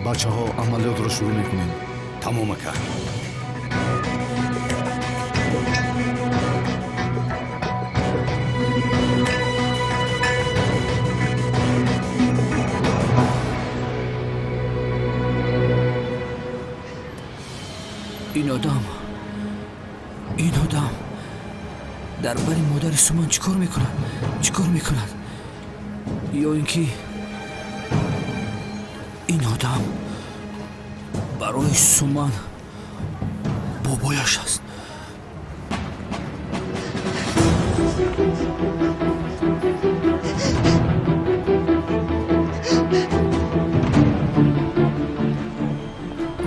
بچه ها عملیات رو شروع میکنیم. تمام کرد. این آدم در بر مادر سومان چیکار میکند؟ یا اینکه این آدم برای سومان بابایش است.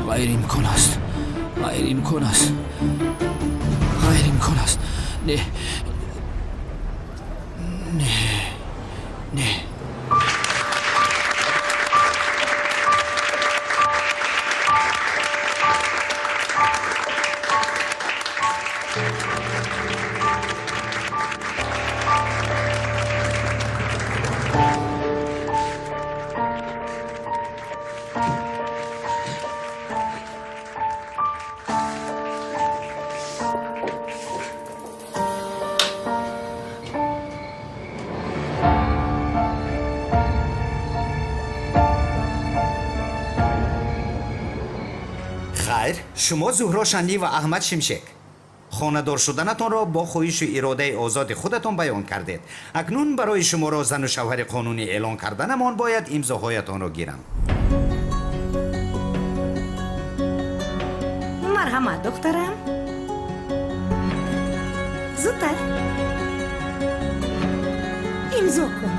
غیر امکان است. نه. خیر، شما زهرا شنی و احمد شمشک خانه‌دار شدنتان را با خواهش و اراده آزاد خودتان بیان کردید. اکنون برای شما را زن و شوهر قانونی اعلان کردنمان باید امضاهایتان را گیرم. مرحمت دخترم. زودتر امضا کن.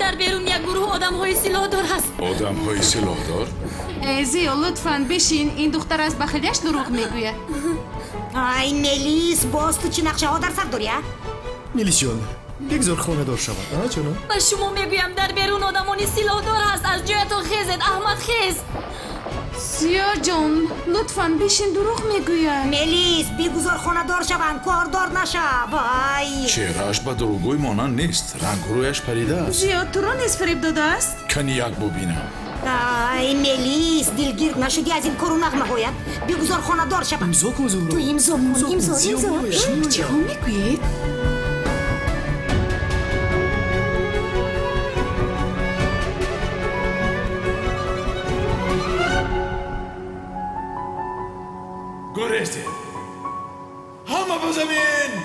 در بیرون یک گروه آدم های سلاحدار هست. آدم های سلاحدار؟ زیا لطفاً بشین، این دختر از بخیلش دروغ میگوید. ای ملیس، باز تو چی نقشه ها در سر داری؟ میلیس جان بگذار خانه دار شود. چرا؟ و شما میگویم در بیرون آدمانی سلاحدار هست. از جایتون خیزید. احمد خیز. زیا جان لطفاً بشین، دروغ میگوید. ملیس بگذار خانه دار شوند، کاردار نشه. وای چهرهش به دروغگوی مانند نیست. رنگ و رویش پریده است. زیا تو را نیز فریب داده است؟ کنی یک ببینم. ای ملیس دلگیر نشدی از این کارو نغمه باید. بگذار خانه دار شوند. امضا کن زهرا. تو امضا کن. امضا. چه ها میگوید؟ گریزید. همه به زمین.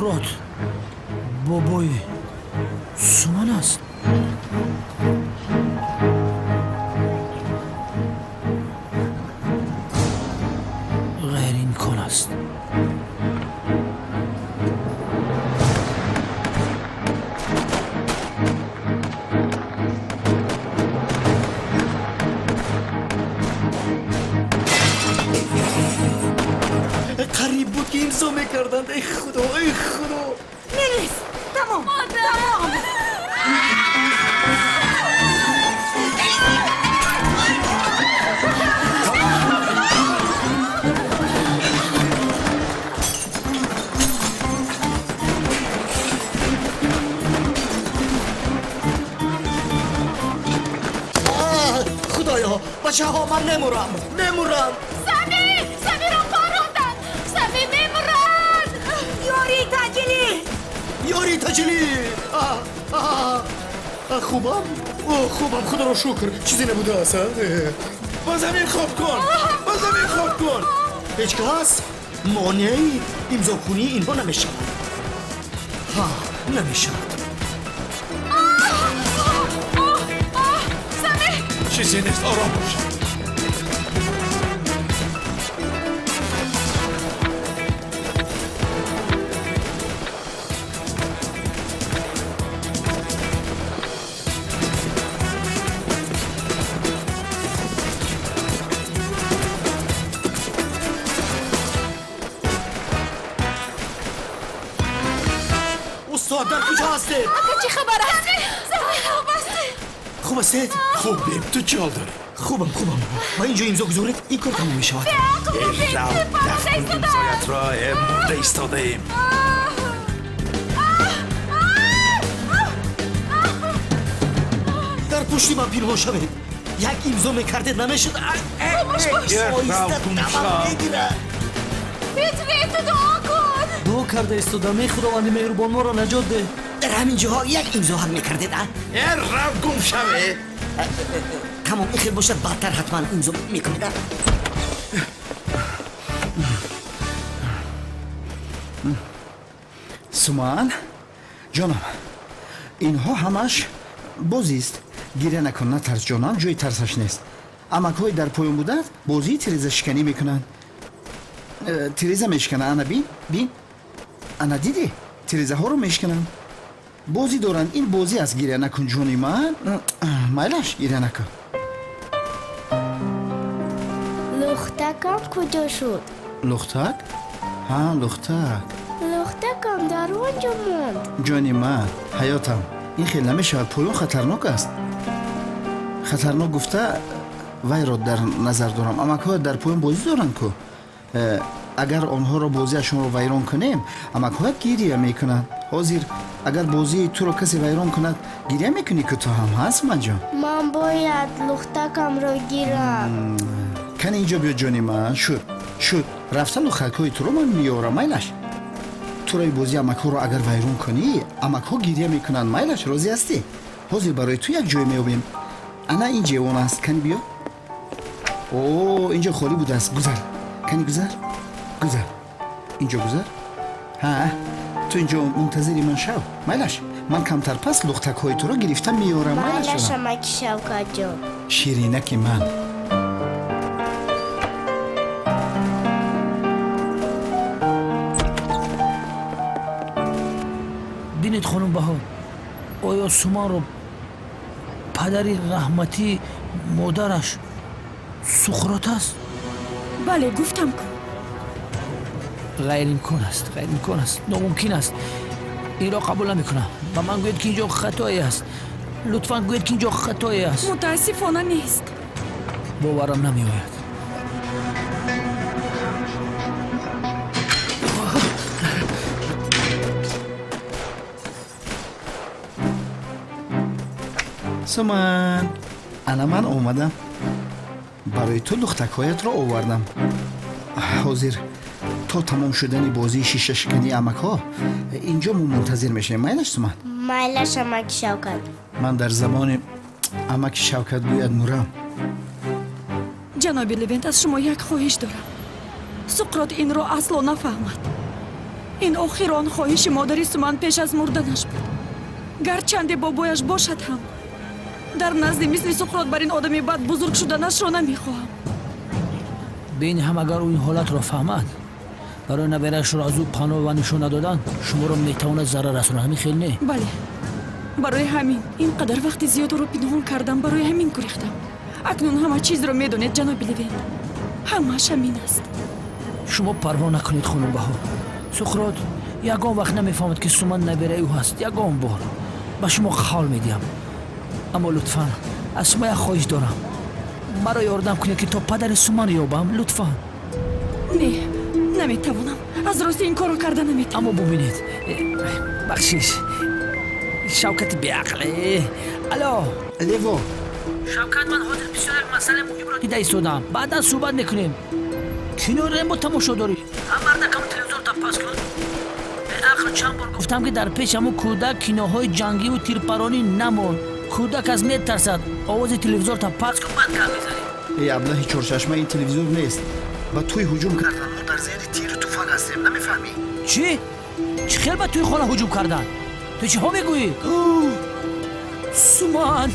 سقراط بابای سومن است. غیر امکان است. قریب بود که امضا میکردند. ای خدا ای خدا. ملیس تمام تمام. خدایا بچه ها من نمورم. سمی را پاروندن. سمی میمرد. یاری تجلی. خوبم خدا رو شکر چیزی نبوده است. با زمین خوب کن. هیچ کس مانعی امضا کنی اینها نمیشود. نمیشود. چیزی نیست، آرام باش. استاد در کجا هستید؟ چی خبر است؟ خوب هستید؟ خوبیم، تو چی حال داری؟ خوبم با اینجا امضا گذارید این کار تمام می شود. دفن امضایت را مرده ایستاده ایم. در پشتی من پنهان شوید. یک امضا میکردید نمیشد. تو دعا کن. دعا کرده ایستادم. خداوند مهربان ما را نجات ده. در همین جاها یک امضا هم میکردید. رو گم شوه. تمام این خیلی باشد بعدتر حتما امضا میکنید. سومان جانم، اینها همش بازی است. گیره نکن، نترس جانم، جای ترسش نیست. امک‌های در پایان بودند بازی تریزه شکنی میکنند. تریزه میشکنن. انا بین انا دیدی تریزه ها رو میشکنن. بازی دارن. این بازی است. گیره نکن جونی من. مایلش گیره نکن. لختکم کجا شد؟ لختک؟ ها لختک. لختکم در آنجا ماند. جانی من حیاتم این خیلی نمیشود. پایان خطرناک است. خطرناک گفته وای را در نظر دارم. امک‌ها در پایان بازی دارن که اگر آنها را بازیشون رو ویران کنیم امک‌ها گیریه میکنند. حاضر اگر بازی تو رو کسی ویران کند گیریه میکنی که تو هم هست من جان. من باید لختکم را گیرم. کن اینجا بیا جانی من. شد رفته لختک‌های تو رو من میارم. مایلش تو رای بازی امک‌ها رو اگر ویران کنی امک‌ها گیریه میکنند. مایلش راضی هستی؟ حاضر برای تو یک جای میابیم. انا این جوان است. کنی بیا. اوه اینجا خالی بوده است. گذر کنی گذر اینجا گذر. ها تو اینجا منتظری من شو. مایلش من کمتر پس لختک های تو رو گرفتم میارم. مایلش امک شوکت جان. شیرینک من. بینید خانم بهار، آیا سومان رو پدری رحمتی مادرش سقراط است؟ بله گفتم کن. غیر امکان است. ناممکن است. این را قبول نمیکنم. و من گوید که اینجا خطایی است. لطفاً گوید که اینجا خطایی است. متاسفانه نیست. باورم نمیآید. سومان انا من اومدم. برای تو لختک‌هایت را آوردم. حاضر تا تمام شدن بازی شیشه شکنی امک‌ها اینجا ما منتظر میشیم. مایلش سومان. مایلش امک شوکت. من در زمان امک شوکت باید مرم. جناب لوینت از شما یک خواهش دارم. سقراط این را اصلا نفهمد. ин охирон хоҳиши модари Суман пеш аз мурданаш буд. гарчанде бобояш бошад ҳам дар назди мисли Суқрот бар ин одами бад бузург шуданашро намехоҳам. бин ҳам агар ӯ ин ҳолатро фаҳмад барои наберашро аз ӯ паноҳ ва нишона додан шуморо метавонад зарар расонад. ҳамин хел не? бале, барои ҳамин ин қадар вақти зиёдро пинҳон кардам, барои ҳамин гурехтам. акнун ҳама чизро медонед ҷаноби Левен. ҳамааш ҳамин аст. шумо парво накунед хонум Баҳор. Суқрот ягон вақт намефаҳмад ки Суман набераи ӯ ҳаст. ягон бор ба шумо қавл медиҳам. аммо лутфан аз шумо як хоҳиш дорам. маро ёрдам кунед ки то падари Суман ёбам. лутфан. не наметавонам. аз рости ин корро карда наметавонам. аммо бубинед, бахшиш шавкати беақле. алло лево шавкат, ман ҳозир бисёр як масъалаи муҳимро дида истодам. баъдан суҳбат мекунем. киноро мо тамошо дорӣ. ҳам мардакам телевизорта пас кун. беақл чанд бор гуфтам ки дар пеш ҳамун кӯдак киноҳои ҷангиву тирпаронӣ намон. кӯдак аз метарсад. овози телевизорта пас кун, баъд гап мезанем. эй аблаҳи чоршашма, ин телевизор нест. ба туй ҳуҷум кардан. мо дар зери тиру туфан ҳастем. намефаҳмӣ? чӣ хел ба туи хона ҳуҷум кардан? ту чиҳо мегӯӣ? Суман!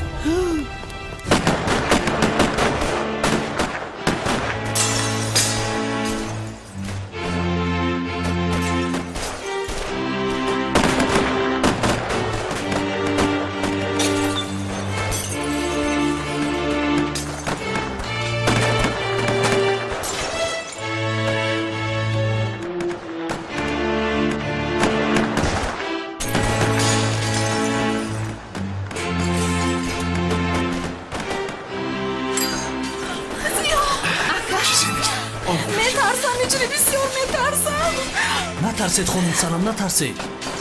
метарсам, иҷри бисёр метарсам. натарсед хонум Санам, натарсед.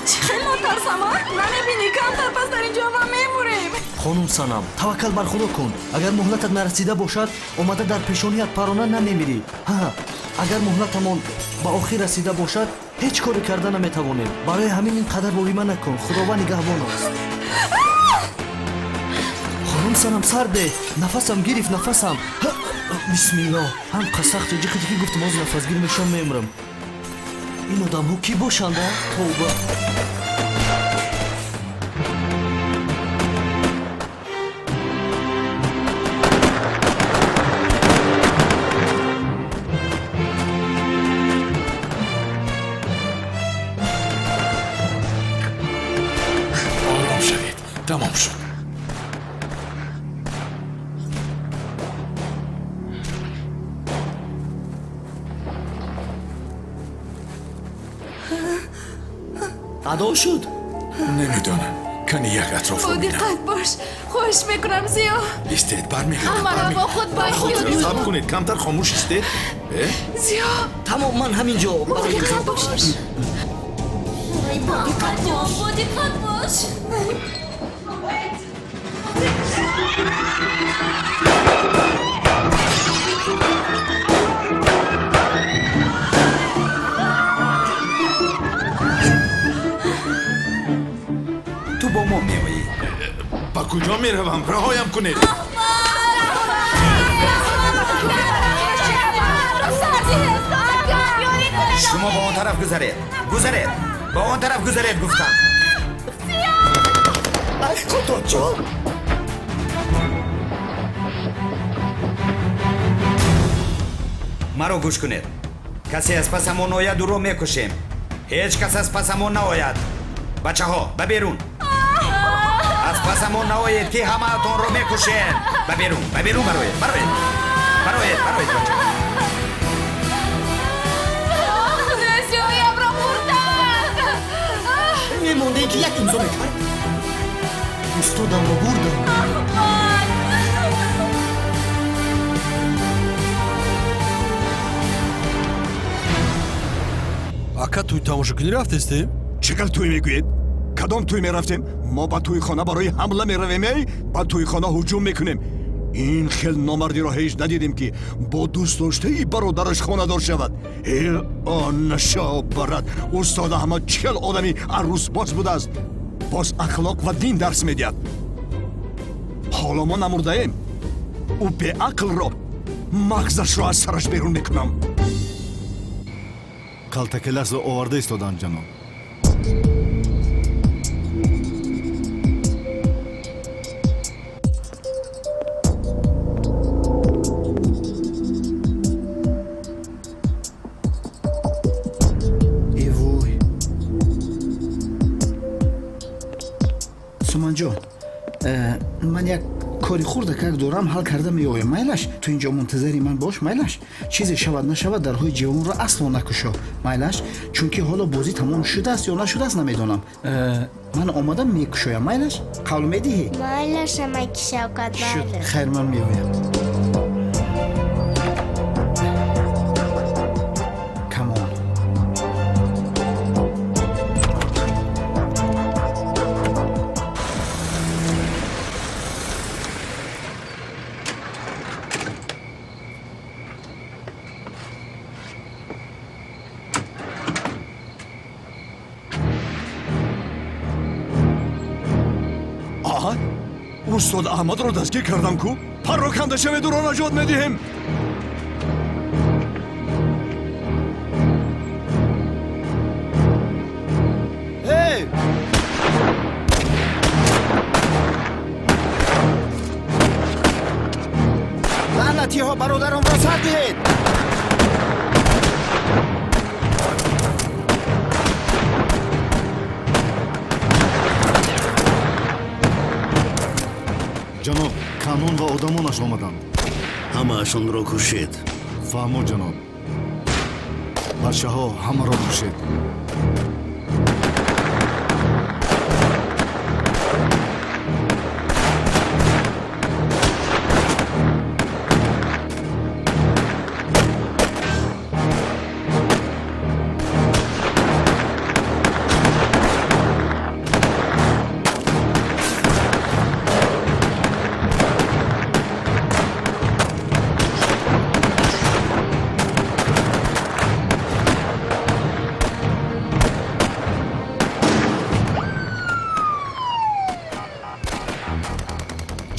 чӣ хел натарсам? намебинӣ камтар пас дар инҷо ва мемурем. хонум Санам, таваккал бар худо кун. агар муҳлатат нарасида бошад, омада дар пешоният парона намемирӣ. ҳа, агар муҳлатамон ба охир расида бошад, ҳеҷ коре карда наметавонем. барои ҳамин ин қадар воҳима накун. худованд нигаҳбон аст. хонум Санам, сарде. нафасам гирифт, нафасам. бисмиллоҳ. ҳам қасахча ҷиқити ки гуфтам ҳозир нафасгир мешам мемрам. ин одамҳо кӣ бошанда? тоба. ором шавед. тамом шуд. ado шуд. намедонам. кани як атрофро бо диққат бош. хоҳиш мекунам зиё. истед бармегардам. ҳамаро бо худ бархӯред. сабр кунед, камтар хомӯш истед. зиё. тамом, ман ҳаминҷо. бо диққат бош. бо диққат бош. ту бо мо меоӣ. ба куҷо меравам? раҳоям кунед. шумо ба он тараф гузаред. гузаред. ба он тараф гузаред гуфтам. худоҷон. маро гӯш кунед. касе аз пасамон ояд, ӯро мекушем. ҳеҷ кас аз пасамон наояд. бачаҳо, ба берун. аз пасамон наоед ки ҳамаатонро мекушем. ба берун бароед. бароед бача. зиёямро бурданд. мемонде ки як имзо мекард. устодамро бурдам. ака туй тамошокунӣ рафтестем? чӣ гал туй мегӯед? кадом туй мерафтем? мо ба туйхона барои ҳамла меравем, ба туйхона ҳуҷум мекунем. ин хел номардиро ҳеҷ надидем ки бо дӯстдоштаи бародараш хонадор шавад. нашо барад. устода Аҳмад чӣ хел одами арӯсбоз будааст. боз ахлоқ ва дин дарс медиҳад. ҳоло мо намурдаем. ӯ беақлро мағзашро аз сараш берун мекунам. калтакеласро оварда истоданд ҷаноб. евой суманҷон, ман як кори хурдакак дорам, ҳал карда меоям. Майлаш, ту инҷо мунтазири ман бош. Майлаш, чизе шавад нашавад дарҳои ҷавонро асло накушо. Майлаш, чунки ҳоло бозӣ тамом шудааст ё нашудааст намедонам. ман омадам мекушоям. Майлаш, қавл медиҳӣ? Майлаш амаки Шавкат, Шуд, майли. хайр, ман меоям. Камон. аҳад устод аҳмадро дастгир кардам ку пароканда шаведуро наҷот медиҳем. Эй! лаънатиҳо, бародаронро сар диҳед. ҷаноб, канон ва одамонаш омаданд. ҳамаашонро кушед. фаҳмо ҷаноб. бачаҳо ҳамаро кушед.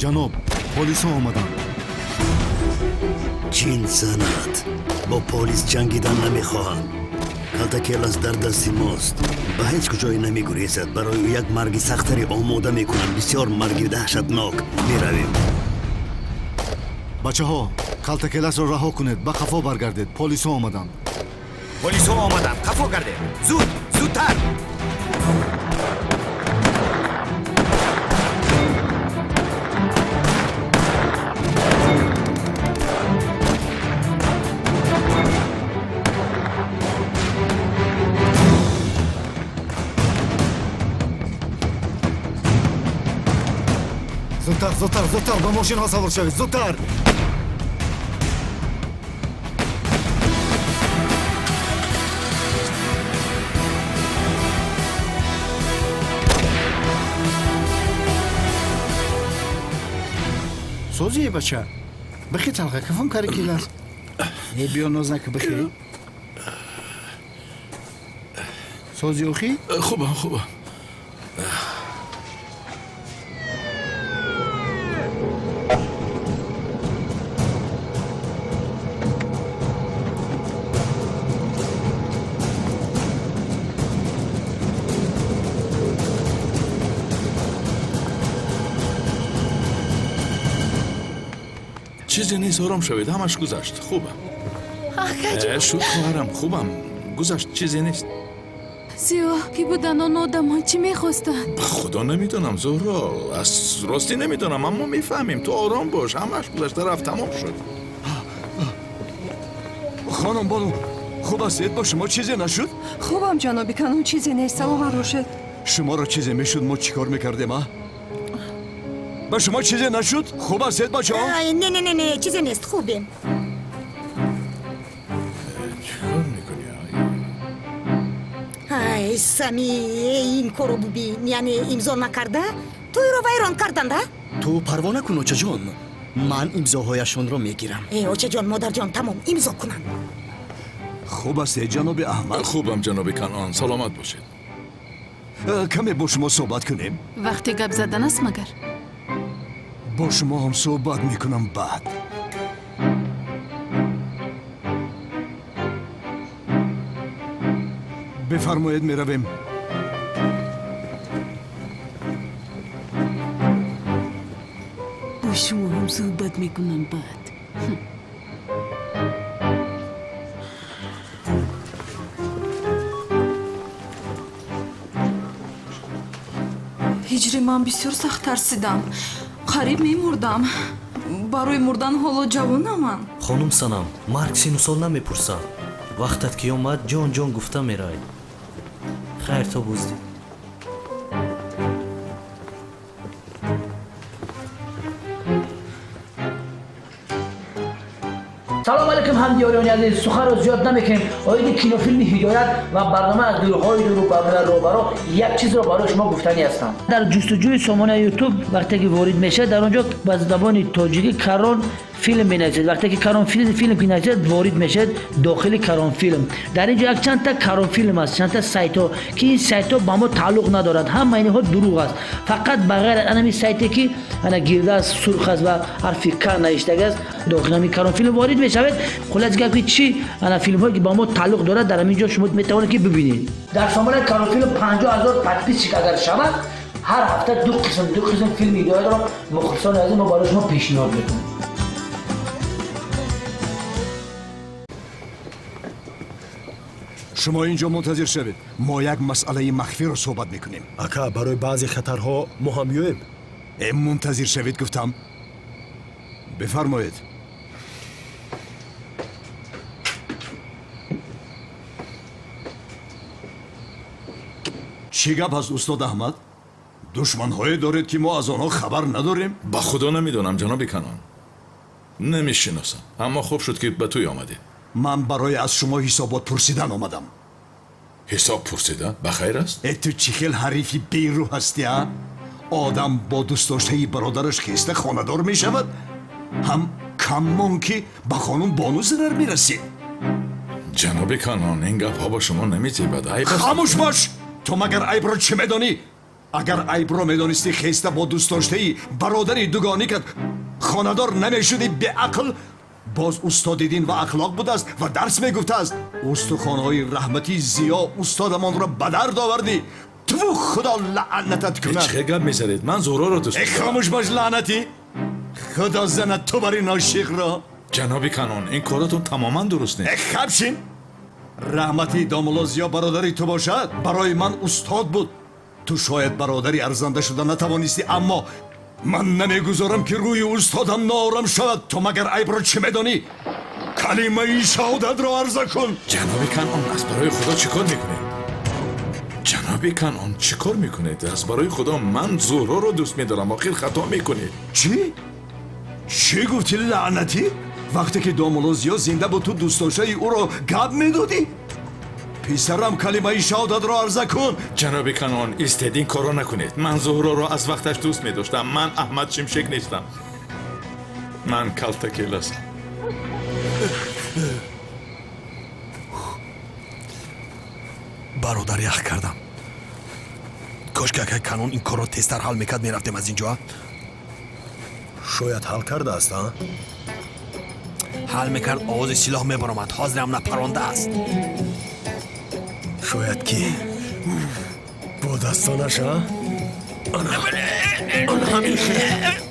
ҷаноб, полисҳо омаданд. чин санад бо полис ҷангидан намехоҳанд. калтакелас дар дасти мост. ба ҳеҷ куҷое намегурезад. барои ӯ як марги сахтаре омода мекунам. бисёр марги даҳшатнок. меравем. бачаҳо, калтакеласро раҳо кунед, ба қафо баргардед. полисҳо омаданд. полисҳо омаданд, қафо гардед. зуд, зудтар. зудтар, зудтар, зудтар, ба мошинҳо савор шавед. зудтар. созие бача, бихи талқа кафам кари килас. биё нознака бихи. сози охи? хубам, хубам. чизе нест, ором шавед. ҳамаш гузашт. хубам. шуд хоҳарам, хубам. гузашт, чизе нест. сиёҳ ки буданд он одамон чӣ мехостанд? ба худо намедонам зӯҳро, аз ростӣ намедонам, аммо мефаҳмем. ту ором бош, ҳамаш гузашта рафт, тамом шуд. хонам бону, хуб астед? бо шумо чизе нашуд? хубам ҷаноби канун, чизе нест. саломат бошед. шуморо чизе мешуд, мо чӣ кор мекардем? ба шумо чизе нашуд? хуб астед бачаҳо? не чизе нест, хубем. чикор мекунӣ? ай сами, ин коро бубин, яъне имзо накарда тӯйро вайрон карданда? ту парво накун очаҷон. ман имзоҳояшонро мегирам. очаҷон, модарҷон, тамом имзо кунанд. хуб астед ҷаноби аҳмад? хубам ҷаноби канон, саломат бошед. каме бо шумо суҳбат кунем? вақти гап задан аст магар? бо шумо ҳам суҳбат мекунам баъд. بفرمایید میرویم. با شما هم صحبت میکنم بعد. ҳиҷри ман бисёр сахт тарсидам. қариб мемурдам. барои мурдан ҳоло ҷавонаман. хонум санам, марг сину сол намепурсад. вақтат ки омад ҷон ҷон гуфта мерай. хайр то бузди. سلام علیکم همدیاران عزیز. سخن رو زیاد نمیکنیم. آید کینوفیلم هدایت و برنامه از گروه‌های دور و برابر یک چیز رو برای شما گفتنی هستم. در جستجوی سامانه یوتیوب وقتی که وارد میشه در اونجا با زبان تاجیکی کرون فیلم بینید. وقتی که کرون فیلم بینید وارد میشه داخل کرون فیلم. در اینجا یک چند تا کرون فیلم است، چند تا سایت ها که این سایت ها با ما تعلق ندارد. همه اینها دروغ است. فقط بغیر از همین سایتی که انا گرده است، سرخ است و حرف ک نوشته است داخل همین کرون فیلم وارد میشود. خلاص گفت چی انا فیلم هایی که با ما تعلق دارد در همینجا شما میتوانید که ببینید. در سامانه کرون فیلم 50000 تدبیق اگر شود هر هفته دو قسم فیلم هدایت را مخلصان عزیز ما برای شما پیشنهاد میکنیم. شما اینجا منتظر شوید. ما یک مسئله مخفی رو صحبت میکنیم. ака барои баъзе хатарҳо мо ҳам меоем. منتظر شوید گفتم. بفرمایید. چی گپ است استاد احمد؟ دشمن‌هایی دارید که ما از آنها خبر نداریم؟ با خدا نمیدونم جناب کانون. نمیشناسم. اما خوب شد که به توی آمدی. من برای از شما حسابات پرسیدن آمدم. حساب پرسیدن؟ بخیر است؟ تو چی خیل حریفی بیروح هستی ها؟ آدم با دوست داشته برادرش خسته خاندار می شود. هم کمان که به خانم بانو ضرر می رسید. جناب کانون این گپ ها با شما نمیتیبد. خاموش باش. تو مگر عیب را چه میدانی؟ اگر عیب را میدانستی خسته با دوست داشته برادری دوگانی که خاندار نمیشدی به عقل باز استاد دین و اخلاق بوده است و درس میگفته است. استخوان‌های رحمتی زیا استادمان را به درد آوردی. تو خدا لعنتت کنه. چه گپ میزنید؟ من زورا رو دوست دارم. خاموش باش لعنتی. خدا زند تو بر این عاشق را. جناب کانون این کاراتون تماما درست نیست. خبشین رحمتی دامولا زیا برادری تو باشد برای من استاد بود. تو شاید برادری ارزنده شده نتوانستی اما من نمیگذارم که روی استادم نارم شود. تو مگر عیب را چه میدانی؟ کلمه شهادت را عرضه کن. جناب کانون از برای خدا چیکار میکنید؟ جناب کانون چیکار میکنید؟ از برای خدا من زورا رو دوست میدارم آخر خطا میکنید. چی گفتی لعنتی؟ وقتی که دامولا زیا زنده بود تو دوست داشته او را گپ میدادی؟ پسرم کلمه شهادت را عرضه کن. جناب کانون استدین کارو نکنید. من زهرا را از وقتش دوست می داشتم. من احمد شمشک نیستم. من کلتکیل هستم. برادر یخ کردم. کاش که اگه کانون این کار را تیزتر حل میکرد میرفتیم از اینجا. شاید حل کرده است ها؟ حل میکرد آواز سلاح میبرامد. حاضر هم نپرانده است. شاید که با دستانش ها؟ آن همین شرف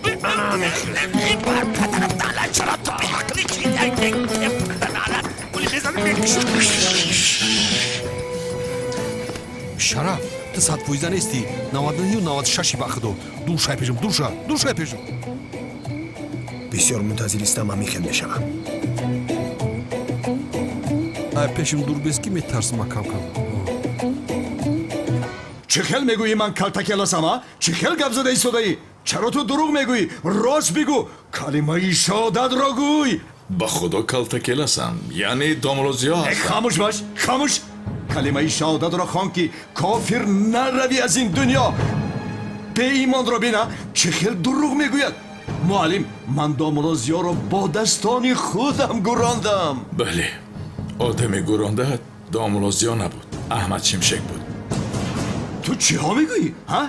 تو 115 نیستی 99 و 96 بخدو دور شای پیشم دور شای پیشم. بسیار منتظر استم من میخوام بشم. پیشم دور بیست که میترسم کم چه خیل میگویی من کلتکیل هستم ها؟ چه خیل گپ زده ایستاده ای؟ چرا تو دروغ میگویی؟ راست بگو. کلمه شهادت را گوی. با خدا کلتکیل هستم. یعنی دامولا زیا هستم. خاموش باش. خاموش. کلمه شهادت را خوان که کافر نروی از این دنیا. به ایمان را بینا چه خیل دروغ میگوید. معلم من دامولا زیا را با دستان خودم گراندم. بله آدم گرانده دامولا زیا نبود. احمد شمشک بود. تو چی ها میگویی؟ ها؟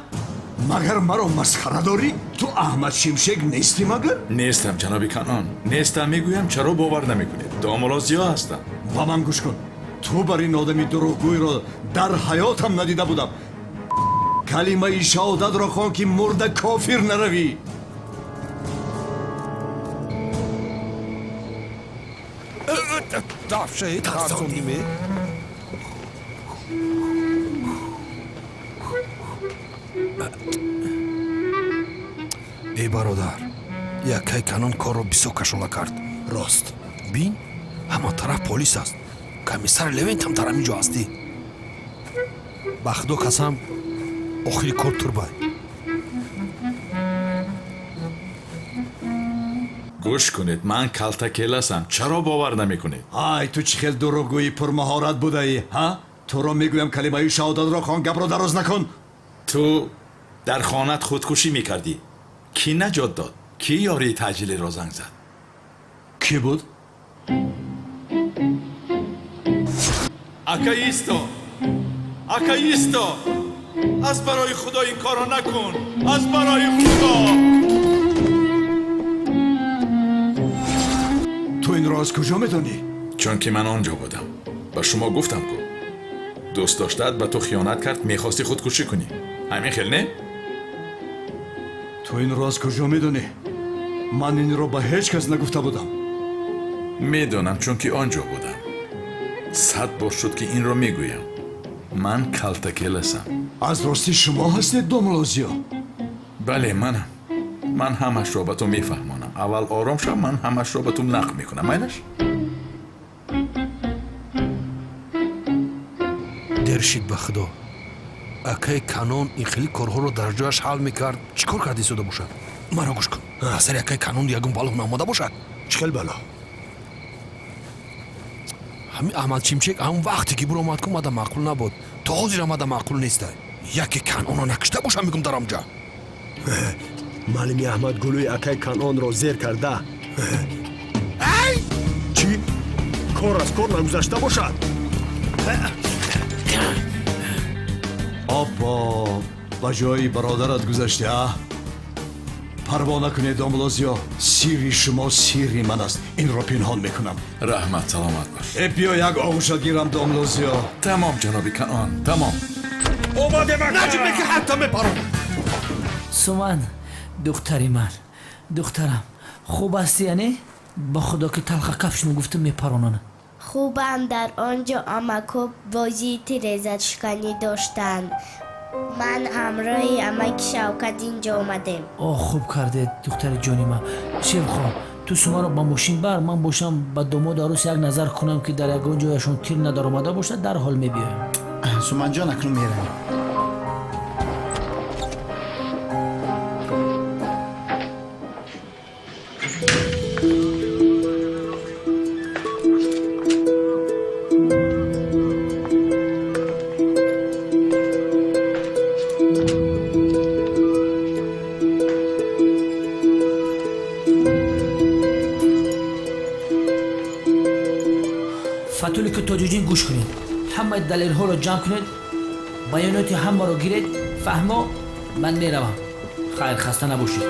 مگر مرا مسخره داری؟ تو احمد شمشک نیستی مگر؟ نیستم جناب کانون. نیستم میگویم چرا باور نمیکنید؟ دامولا زیا هستم. با من گوش کن. ту бар ин одами дурӯғгӯйро дар ҳаётам надида будам. калимаи шаҳодатро хон ки мурда кофир наравӣ. дафшаи тарсондиме эй бародар, якай канон корро бисёр кашола кард. Рост бин, ҳама тараф полис аст. комиссар левент ҳам дар ҳамин ҷо ҳастӣ. ба худо қасам охири кор турбай. гӯш кунед, ман калтакеласам. чаро бовар намекунед? ай ту чӣ хел дурӯғгӯи пурмаҳорат будаӣ, ҳа? туро мегӯям калимаи шаҳодатро хон, гапро дароз накун. ту дар хонат худкушӣ мекардӣ. кӣ наҷот дод? кӣ ёрии таъҷилиро занг зад? кӣ буд? акаисто, акаисто, аз барои худо ин корро накун. аз барои худо. ту инро аз куҷо медонӣ? чунки ман он ҷо будам. ба шумо гуфтам ку дӯст доштаат ба ту хиёнат кард, мехости худкушӣ кунӣ. ҳамин хел не? ту инро аз куҷо медонӣ? ман инро ба ҳеҷ кас нагуфта будам. медонам, чунки он ҷо будам. 100 бор шуд ки инро мегӯям. ман калтакеласам. аз ростӣ шумо ҳастед домлозиё? бале, манам. ман ҳамашро ба ту мефаҳмонам. аввал ором шав, ман ҳамашро ба ту нақл мекунам. майлаш? дер шид ба худо. акай канон ин хели корҳоро дар ҷояш ҳал мекард. чӣ кор кард истода бошад? маро гӯш кун. асари акай канон ягон бало намода бошад. чӣ хел бало? ҳамин аҳмад чимчек ҳамон вақте ки буромад ку мада маъқул набуд. то ҳозир амада маъқул нестай. яке канонро накишта бошам мегум дар амҷа. маълими аҳмад гулӯи акай канонро зер карда. чӣ? кор аз кор нагузашта бошад. оббо ба ҷои бародарат гузаштиа? парво накунед домлозиё, сирри шумо сирри ман аст. инро пинҳон мекунам. раҳмат, саломат бош. биё як оғӯша гирам домлозиё. тамом ҷаноби канон, тамом. наҷибе ки ҳатта мепарон. суман духтари ман, духтарам хуб ҳастӣ яъне? ба худо ки талха кафшну гуфтам мепаронанд. хубам. дар он ҷо амако бозии тирезашканӣ доштанд. ман ҳамроҳи амаки шавкат инҷо омадем. о хуб кардед духтари ҷони ман. шевхон ту сумаро ба мошин бар, ман бошам ба домоду арӯс як назар кунам ки дар ягон ҷояшон тир надаромада бошад, дарҳол мебиёям. суманҷон акнун меравем. фатулику тоҷуҷин гӯш кунед. ҳамаи далелҳоро ҷамъ кунед, баёноти ҳамаро гиред. фаҳмо? ман меравам. хайр, хаста набошед.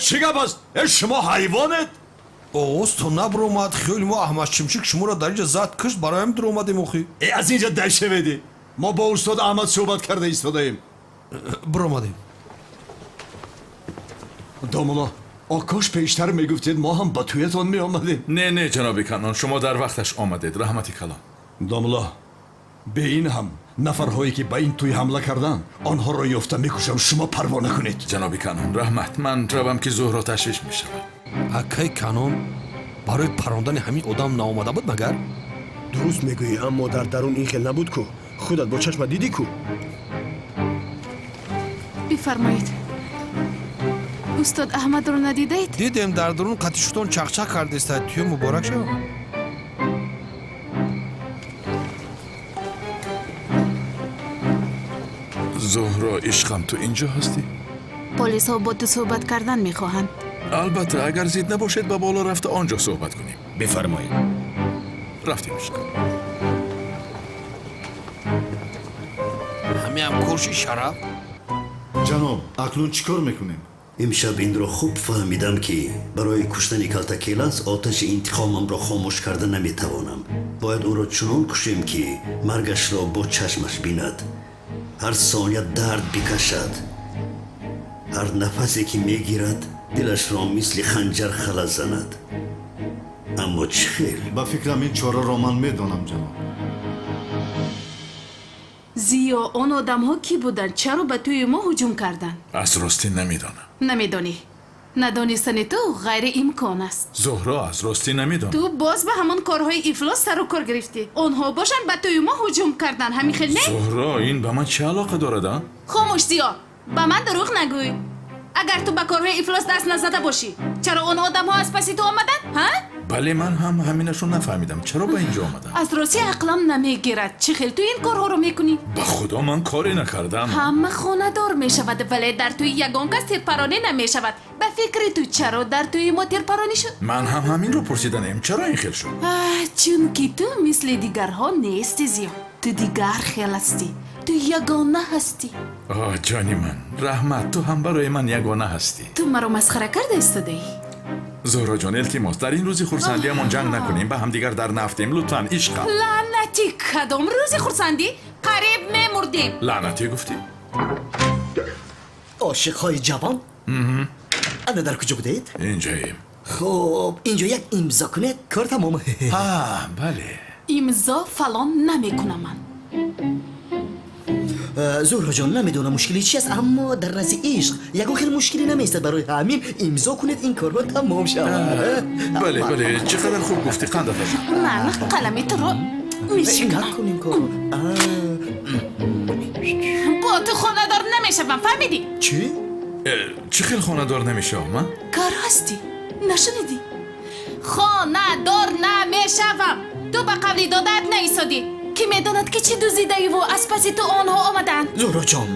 чӣ гап аст? шумо ҳайвонед? оғоз то набуромад хиёли мо аҳмад чимчик шуморо дар инҷа зад кушт, бароям дуромадем охӣ. аз инҷа дай шаведӣ. мо бо устод аҳмад суҳбат карда истодаем. буромадем. домуло, окош пештар мегуфтед, мо ҳам ба туятон меомадем. не ҷаноби канон, шумо дар вақташ омадед. раҳмати калон. домуло, бе ин ҳам нафарҳое ки ба ин туй ҳамла карданд, онҳоро ёфта мекушам. шумо парво накунед. ҷаноби канон, раҳмат. ман равам ки зӯҳро ташвиш мешавад. акай канон барои парондани ҳамин одам наомада буд магар? дуруст мегӯӣ, аммо дар дарун ин хел набуд ку. худат бо чашма дидӣ ку. бифармоед. устод аҳмадро надидаед? дидем дар дарун қатишутон чақчақ кардестад. тӯё муборак шав. зӯҳро ишқам, ту инҷо ҳастӣ? полисҳо бо ту суҳбат кардан мехоҳанд. албатта, агар зид набошед ба боло рафта он ҷо суҳбат кунем. бифармоед. рафтем ишқам. ҳамиам кӯрши шараф. ҷаноб, акнун чӣ кор мекунем? имшаб инро хуб фаҳмидам ки барои куштани калтакелас оташи интиқомамро хомӯш карда наметавонам. бояд ӯро чунон кушем ки маргашро бо чашмаш бинад, ҳар сония дард бикашад, ҳар нафасе ки мегирад дилашро мисли ханҷар хала занад. аммо чӣ хел? ба фикрам ин чораро ман медонам ҷаноб. зиё он одамҳо кӣ буданд? чаро ба тӯи мо ҳуҷум карданд? аз ростӣ намедонам. намедонӣ? надонистани ту ғайриимкон аст. зуҳро аз ростӣ намедонам. ту боз ба ҳамон корҳои ифлос сару кор гирифтӣ. онҳо бошанд ба тӯи мо ҳуҷум карданд. ҳамин хел не? зуҳро ин ба ман чӣ алоқа дорад? хомӯш зиё, ба ман дурӯғ нагӯй. агар ту ба корҳои ифлос даст назада бошӣ, чаро он одамҳо аз паси ту омаданд? бале ман ҳам ҳаминашро нафаҳмидам. чаро ба инҷо омадам? аз ростӣ ақлам намегирад. чӣ хел ту ин корҳоро мекунӣ? ба худо ман коре накардам. ҳама хонадор мешавад, вале дар тӯи ягон кас тирпаронӣ намешавад. ба фикри ту чаро дар тӯи мо тирпаронӣ шуд? ман ҳам ҳаминро пурсиданем. чаро ин хел шуд? чунки ту мисли дигарҳо нести зиё. ту дигар хел ҳастӣ. ту ягона ҳастӣ. ҷони ман, раҳмат, ту ҳам барои ман ягона ҳастӣ. ту маро масхара карда истодаӣ? зуҳро ҷон, илтимос, дар ин рӯзи хурсандиамон ҷанг накунем, ба ҳамдигар дар нафтем. лутфан, ишқам. лаънати кадом рӯзи хурсандӣ? қариб мемурдем. лаънатӣ гуфтӣ? ошиқҳои ҷавон, ана дар куҷо будаед? инҷоем. хуб, инҷо як имзо кунед, кор тамом. бале. имзо фалон намекунам ман. зуҳроҷон, намедонам мушкили чист, аммо дар назди ишқ ягон хел мушкилӣ намеистад. барои ҳамин имзо кунед, ин корҳо тамом шавад. бале, чӣ қадар хуб гуфтӣ, қандат азам. ман қалами туро мешикам. накунем корҳо. бо ту хонадор намешавам, фаҳмидӣ? чӣ? чӣ хел хонадор намешавам? кар ҳастӣ, нашунидӣ? хонадор намешавам. ту ба қавли додаат наистодӣ. ки медонад ки чӣ дузидаиву аз паси ту онҳо омаданд? зуҳроҷон,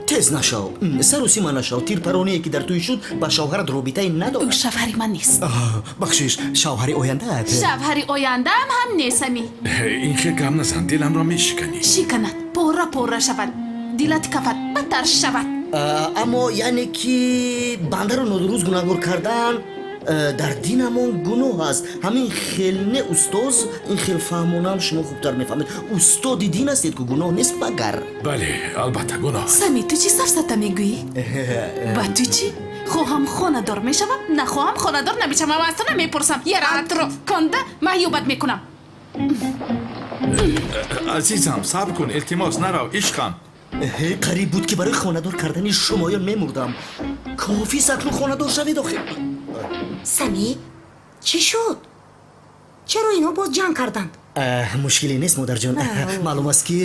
тез нашав, сару сима нашав. тирпароние ки дар туи шуд ба шавҳарат робитае надорад. ӯ шавҳари ман нест. бахшиш, шавҳари ояндаат? шавҳари ояндаам ҳам нестами. ин хел гап назан, диламро мешиканӣ. шиканад, пора пора шавад, дилат кафад бадтар шавад. аммо яъне ки бандаро нодуруст гунаҳгор кардан дар динамон гуноҳ аст. ҳамин хел не устоз, ин хел фаҳмонам, шумо хубтар мефаҳмед. устоди дин ҳастед ку гуноҳ нест магар? бале, албатта гуноҳ. сами, ту чӣ сафсата мегӯӣ? ба ту чӣ? хоҳам хонадор мешавам, нахоҳам хонадор намешавам. аз ту намепурсам. яратро конда маҳюбат мекунам. азизам, сабр кун, илтимос, нарав, ишқам. қариб буд ки барои хонадор кардани шумоён мемурдам. кофист акнун хонадор шавед охир. сами, чӣ шуд? чаро инҳо боз ҷанг карданд? мушкиле нест модарҷон. маълум аст ки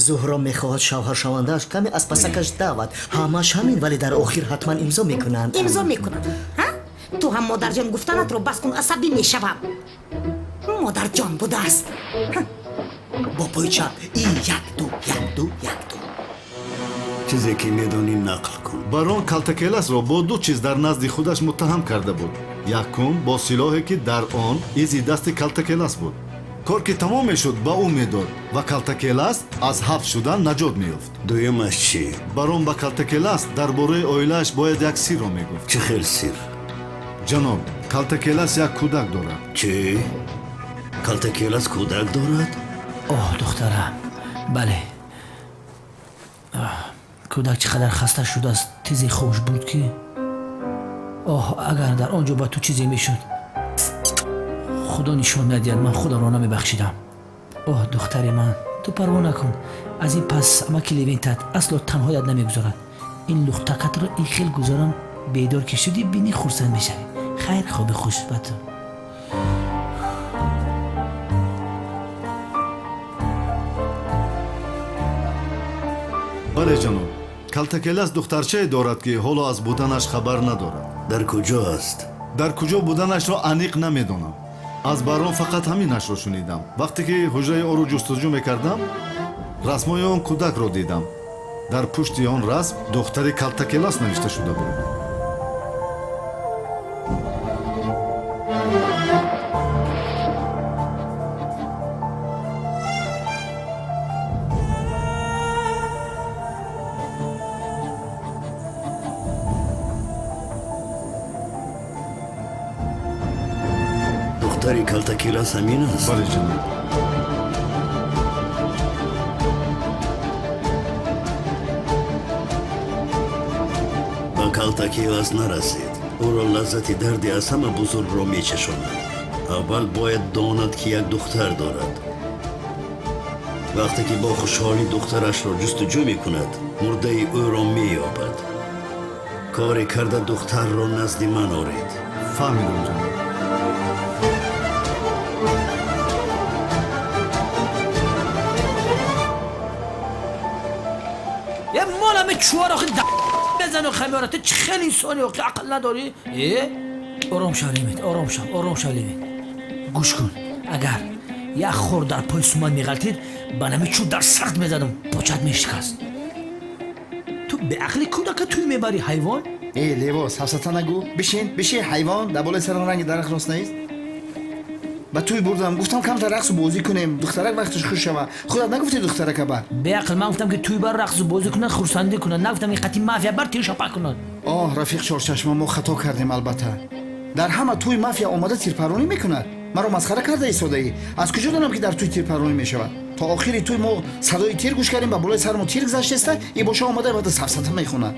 зуҳро мехоҳад шавҳар шавандааш каме аз пасакаш давад. ҳамаш ҳамин, вале дар охир ҳатман имзо мекунанд. имзо мекунанд? ту ҳам модарҷон гуфтанатро бас кун, асабӣ мешавам. модарҷон будааст. бо пои чап и як ду як ду як ду. чизе ки медонӣ нақл кун. барон калтакеласро бо ду чиз дар назди худаш муттаҳам карда буд. якум бо силоҳе ки дар он изи дасти калтакелас буд. кор ки тамом мешуд ба ӯ медод ва калтакелас аз ҳабс шудан наҷот меёфт. дуюмаш чӣ? барон ба калтакелас дар бораи оилааш бояд як сирро мегуфт. чӣ хел сир? ҷаноб, калтакелас як кӯдак дорад. чӣ? калтакелас кӯдак дорад? оҳ духтарам, бале. кӯдак чӣ қадар хаста шудааст, тизи хуш буд ки. оҳ, агар дар он ҷо ба ту чизе мешуд, худо нишон надиҳад, ман худамро намебахшидам. оҳ духтари ман, ту парво накун. аз ин пас амаки левентат асло танҳоят намегузорад. ин лухтакатро ин хел гузорам, бедор ки шудӣ бинӣ хурсанд мешавӣ. хайр, хоби хуш ба ту. бале ҷаноб, калтакелас духтарчае дорад ки ҳоло аз буданаш хабар надорад. дар куҷо аст? дар куҷо буданашро аниқ намедонам. аз барон фақат ҳаминашро шунидам. вақте ки ҳуҷраи онро ҷустуҷӯ мекардам, расмои он кӯдакро дидам. дар пушти он расм духтари калтакелас навишта шуда буд. модари калтакилас ҳамин аст? бале ҷаноб. ба калтакилас нарасид. ӯро лаззати дарди аз ҳама бузургро мечашонад. аввал бояд донад ки як духтар дорад. вақте ки бо хушҳолӣ духтарашро ҷустуҷӯ мекунад, мурдаи ӯро меёбад. кори карда духтарро назди ман оред. фаҳмидам ҷаноб. یه مال همه چوار آخه بزن و خمیارت چه خیلی انسانی آخه عقل نداری؟ آرام شو لیمت آرام شو لیمت گوش کن اگر یک خور در پای سومن میغلطید بنامه چون در سخت میزدم پاچت میشکست تو به عقلی کودک توی میبری حیوان؟ لباس حفظتا نگو بشین حیوان در بالای سر رنگ درخت راست نیست با توی بردم گفتم کمتر رقص و بازی کنیم دخترک وقتش خوش شوه خودت نگفتی دخترک بر به عقل من گفتم که توی بر رقص و بازی کنن خورسندی کنن نگفتم این قطعی مافیا بر تیر شپا کنن رفیق چارچشم ما خطا کردیم البته در همه توی مافیا آمده تیرپرانی میکند مرا مسخره کرده ایستاده ای از کجا دانم که در توی تیرپرانی میشود تا آخری توی ما صدای تیر گوش کردیم با بالای سرمون تیر گذشته است این باشه آمده بعد سفسطه میخونه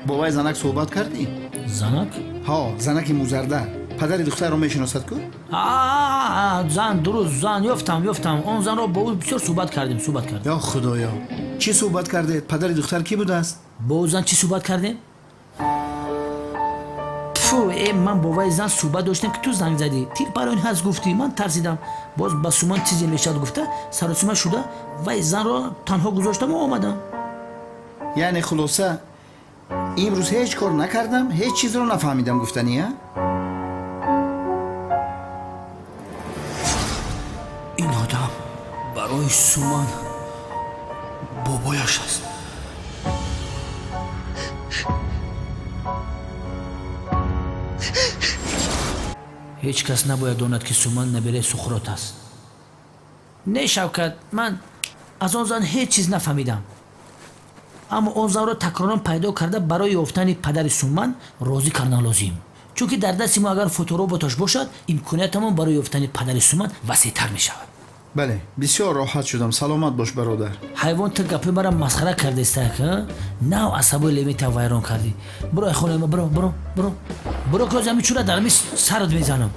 بابای زنک صحبت کردی زنک زنک موزرده پدر دختر رو میشناسد کو زن درست زن یافتم اون زن رو با او بسیار صحبت کردیم یا خدایا چی صحبت کرده پدر دختر کی بوده است با او زن چی صحبت کردیم من با وای زن صحبت داشتم که تو زنگ زدی تیر پرانی هست گفتی من ترسیدم باز با سومن چیزی میشد گفته سر و سومن شده وای زن رو تنها گذاشتم و آمدم یعنی خلاصه امروز هیچ کار نکردم هیچ چیز رو نفهمیدم گفتنیه این آدم برای سومن بابایش است هیچ کس نباید داند که سومن نبیره سخرات است نه شوکت من از آن زن هیچ چیز نفهمیدم اما آن زن را تکرارا پیدا کرده برای یافتن پدر سومن راضی کردن لازم چون که در دست ما اگر فوتوروباتش باشد امکانیتمون برای یافتن پدر سومن وسیع‌تر می شود بله بسیار راحت شدم سلامت باش برادر حیوان تو گپی مرا مسخره کرده است که نه عصبی لیمیت ویران کردی برو خونه ما برو که زمین چوره در میز سرت میزنم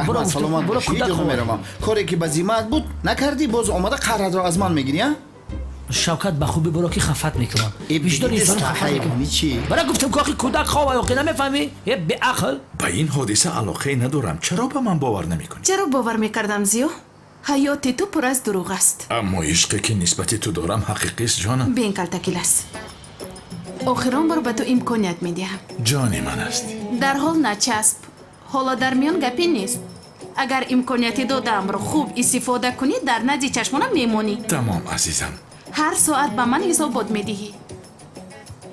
برو سلامت باش هیچ جا نمیروم کاری که به ذمت بود نکردی باز اومده قرض را از من میگیری شوکت به خوبی برو که خفت میکنم بیشتر انسان خفت میکنم چی برای گفتم که آخی کودک خواه نمیفهمی به عقل به این حادثه علاقه ندارم چرا به من باور نمیکنی چرا باور میکردم زیو حیات تو پر از دروغ است اما عشقی که نسبت تو دارم حقیقی است جانم بین کلتکیلس آخران بار به تو امکانیت میدهم جانی من هستی در حال نچسب حالا در میان گپی نیست اگر امکانیتی دادم رو خوب استفاده کنی در نزد چشمانم میمونی تمام عزیزم هر ساعت به من حسابات میدهی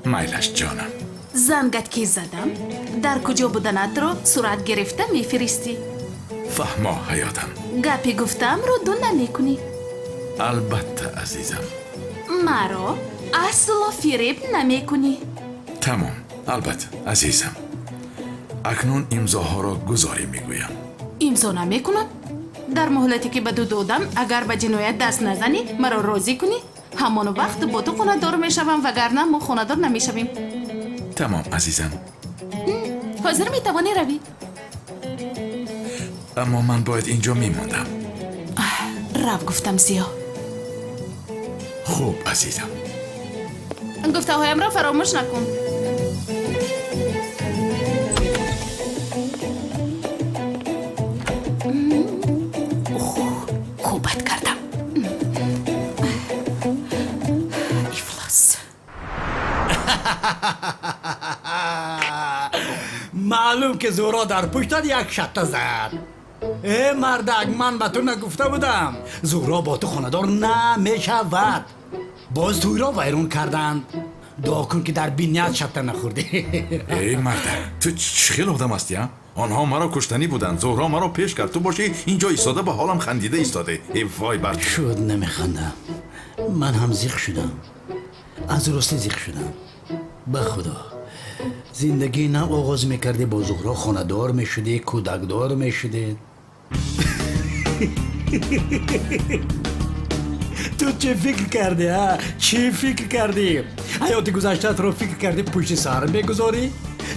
میلش جانم زنگت که زدم در کجا بودنت رو صورت گرفته میفرستی فهما حیاتم گپی گفتم رو دو نمیکنی البته عزیزم مرا اصلا فریب نمیکنی تمام البته عزیزم اکنون امضاها را گزاری میگویم امضا نمیکنم در مهلتی که به دو دادم اگر به جنایت دست نزنی مرا راضی کنی همان وقت با تو خانه دار میشوم وگرنه ما خانه دار نمیشویم تمام عزیزم حاضر میتوانی روی اما من باید اینجا میماندم رو گفتم زیا خوب عزیزم گفته هایم را فراموش نکن خوبت کردم افلاس معلوم که زورا در پشتت یک شته زد مردک من به تو نگفته بودم زورا با تو خاندار نمیشود باز توی را ویرون کردند دعا کن که در بینیت شته نخوردی ای مردک تو چه خیل آدم هستی ها؟ آنها مرا کشتنی بودند زهرا مرا پیش کرد تو باشی اینجا ایستاده به حالم خندیده ایستاده ای وای بر شد نمیخندم من هم زیخ شدم از راستی زیخ شدم به خدا زندگی نه آغاز میکردی با زهرا خاندار میشدی کودکدار میشدی تو چه فکر کردی ها؟ چی فکر کردی؟ حیات گذشته رو فکر کردی پشت سر بگذاری؟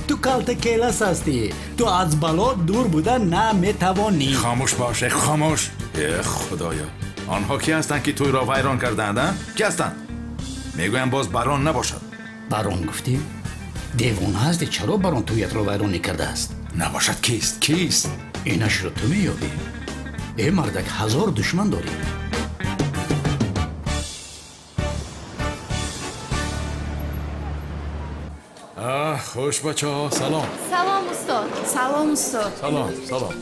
تو کالت کلاس هستی. تو از بالا دور بودن نمیتوانی. خاموش باش خاموش. ای خدایا، آنها کی هستند که توی را ویران کردند؟ کی هستند؟ میگویم باز باران نباشد. باران گفتی؟ دیوانه هستی؟ چرا باران تویت رو ویران نکرده است؟ نباشد کیست؟ کیست؟ اینش رو تو میابی. ای مردک 1000 دشمن داری. خوش بچه ها، سلام. سلام استاد. سلام استاد. سلام.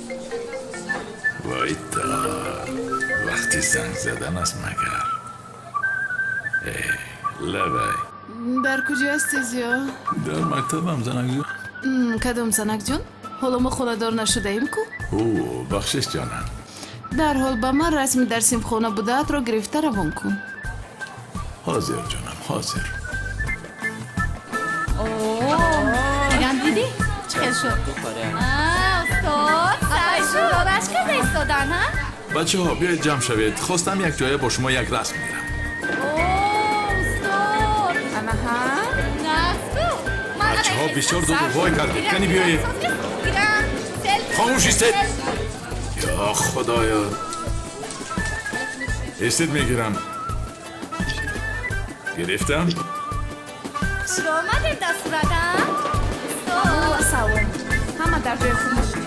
وای تا وقتی زنگ زدن است مگر. لبای در کجا هستی زیا؟ در مکتبم زنک جون. کدام زنک جون؟ حالا ما خونه‌دار نشده ایم کو؟ او بخشش جانم. در حال با من رسمی در سیمخانه بودت را گرفته روان کن. حاضر جانم حاضر. میگن دیدی؟ چه خیل شد؟ استاد سرشون دادش که ایستادن ها؟ بچه ها بیایید جمع شوید. خواستم یک جای با شما یک رسم میرم. بچه ها بسیار دو کردید. کنی بیایید. خاموش ایستید. یا خدایا. ایستید میگیرم. گرفتم. چرا آمدید دست صورتم؟ سلام. همه در جای خود باشید.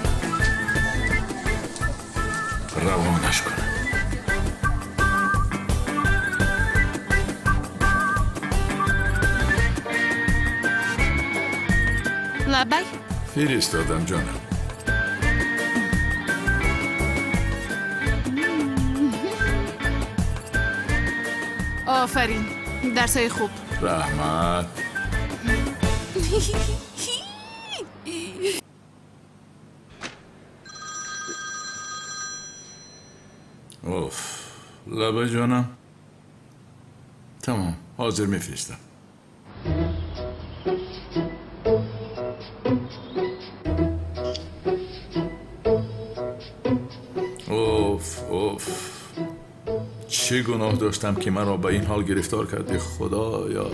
روانش کنم. لبک؟ فرستادم جانم. آفرین. درسای خوب. رحمت. اوف لبه جانم. تمام حاضر میفرستم. اوف چه گناه داشتم که مرا به این حال گرفتار کردی خدایا.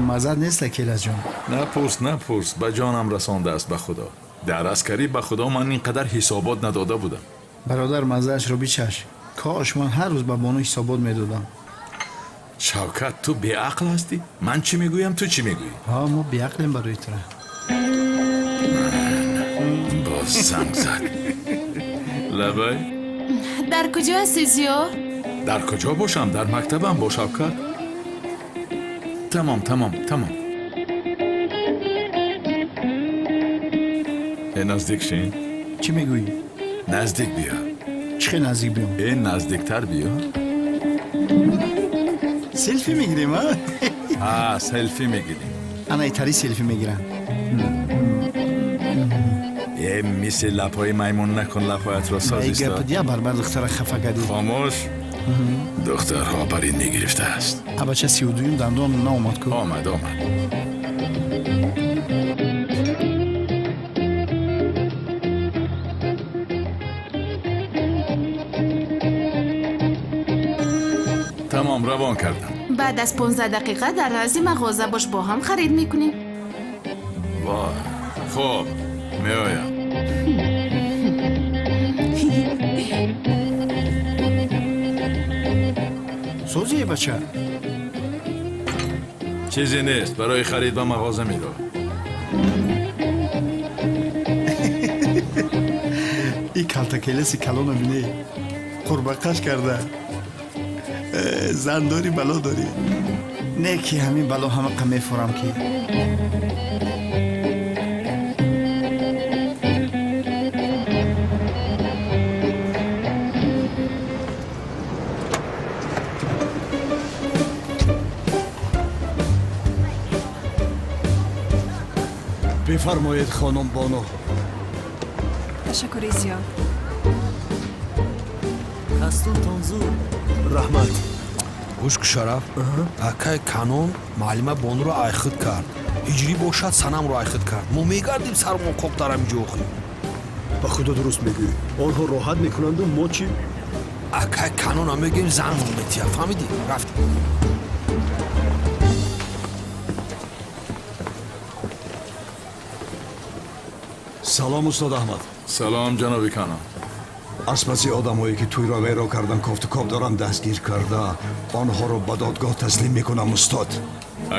مزد نیست کلاس جان. نپرس به جانم رسانده است به خدا. در عسکری به خدا من اینقدر حسابات نداده بودم. برادر مزهش رو بیچش. کاش من هر روز به بانو حسابات میدادم. شوکت تو بیعقل هستی؟ من چی میگویم تو چی میگویی؟ ها ما بیعقلیم برای تو. باز سنگ زد. لبای در کجا هستی زیا؟ در کجا باشم؟ در مکتبم با شوکت. تمام نزدیک شین. چی میگویی؟ نزدیک بیا. چه نزدیک بیام؟ این نزدیکتر بیا. سلفی میگیریم ها؟ سلفی میگیریم. انا ایتری سلفی میگیرم. یه مثل لپای میمون نکن. لپایت را سازیستا. ای گپ دیا بربر دختر خفه کردی. خاموش. دخترها بر این میگرفته است. بچه 32 دندان نامد کو. آمد تمام روان کردم. بعد از 15 دقیقه در رازی مغازه باش با هم خرید میکنیم. وای خب میایم. سوزی بچه چیزی نیست. برای خرید به مغازه میرو. این کالتا کلاسی کلانو بینی قربقش کرده. زن داری بلا داری. نه که همین بلا همه قمه فورم کی. بفرمایید خانم بانو. تشکر زیا. ҳастун тонзур раҳмат гӯшк шараф акай канон маълима бонуро айхид кард ҳиҷрӣ бошад санамро айхид кард мо мегардим сармон қоқ дар ҳаминҷо охӣ ба худо дуруст мегӯӣ онҳо роҳат мекунанду мо чӣ акай канон мегӯем зан метия фаҳмидӣ рафтем салом устод аҳмад салом ҷаноби канон аспаси одамое ки тӯйро вайро кардан кофтукоп дорам дастгир карда онҳоро ба додгоҳ таслим мекунам устод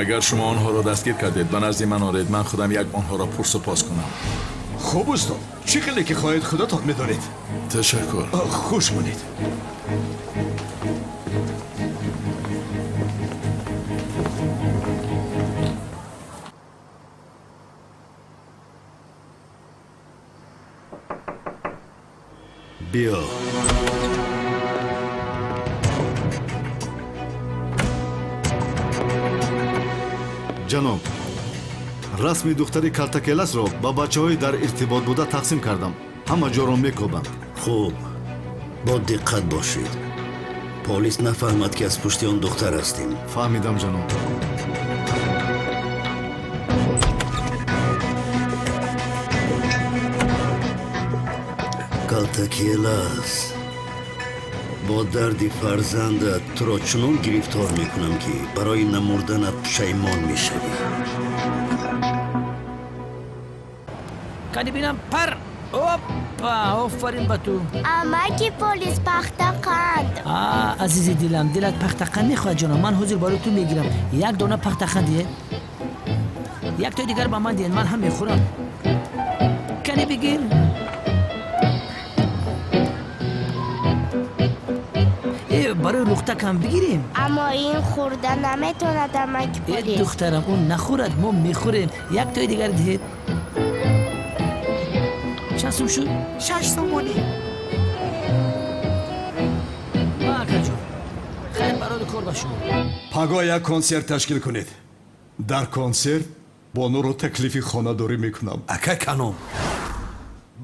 агар шумо онҳоро дастгир кардед ба назди ман оред ман худам як онҳоро пурсупос кунам хуб устод чӣ хеле ки хоҳед худатон медонед ташаккур хуш монед биё ҷаноб расми духтари калтакеласро ба бачаҳои дар иртибот буда тақсим кардам ҳама ҷоро мекобанд хуб бо диққат бошед полис нафаҳмад ки аз пушти он духтар ҳастем фаҳмидам ҷаноб калтакелас бо дарди фарзандат туро чунон гирифтор мекунам ки барои намурданат пушаймон мешавӣ кани бинам пар опа офарин ба ту амаки полис пахтақанд азизи дилам дилат пахтақанд мехоҳад ҷонам ман ҳозир барои ту мегирам як дона пахтақанд диҳед як тои дигар ба ман диҳед ман ҳам мехӯрам кани бигир барои лухтакам бигирем аммо ин хӯрда наметавонад амаки полис духтарам он нахӯрад мо мехӯрем як тои дигар диҳед чанд сум шуд 6 сомонӣ акаҷон хайр барои кор ба шумо пагоҳ як консерт ташкил кунед дар консерт бонуро таклифи хонадорӣ мекунам акай канон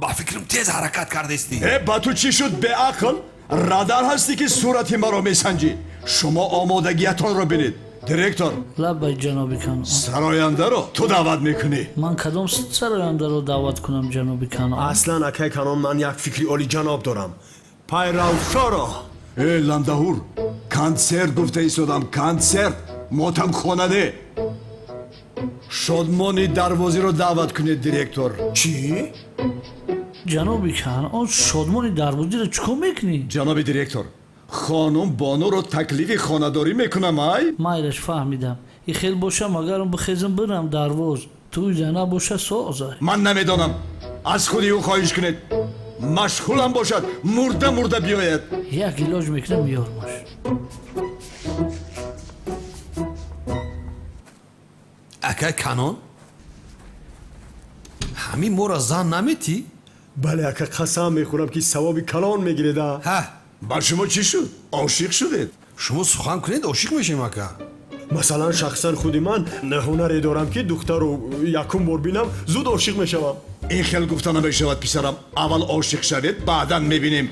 ба фикрам тез ҳаракат кардаистӣ ба ту чӣ шуд беақл радар ҳастӣ ки сурати маро месанҷӣ шумо омодагиятонро бинед директор лаббай ҷаноби канон сарояндаро ту даъват мекунӣ ман кадом сарояндаро даъват кунам ҷаноби канон аслан акай канон ман як фикри олиҷаноб дорам пайравшоро ландаҳур консерт гуфта истодам консерт мотамхона не шодмони дарвозиро даъват кунед директор чӣ ҷаноби канон шодмони дарвозиро чӣ кор мекунӣ ҷаноби директор хонум бонуро таклифи хонадорӣ мекунам ай майлаш фаҳмидам и хел бошам агарам бихезам бирам дарвоз туи зана боша созай ман намедонам аз худи ӯ хоҳиш кунед машғулам бошад мурда мурда биёяд як илоҷ мекунам ёрмаш акай канон ҳамин моро зан наметӣ бале ака қасам мехӯрам ки савоби калон мегиреда ба шумо чӣ шуд ошиқ шудед шумо сухан кунед ошиқ мешавем ака масалан шахсан худи ман ҳунаре дорам ки духтару якум бор бинам зуд ошиқ мешавам ин хел гуфта намешавад писарам аввал ошиқ шавед баъдан мебинем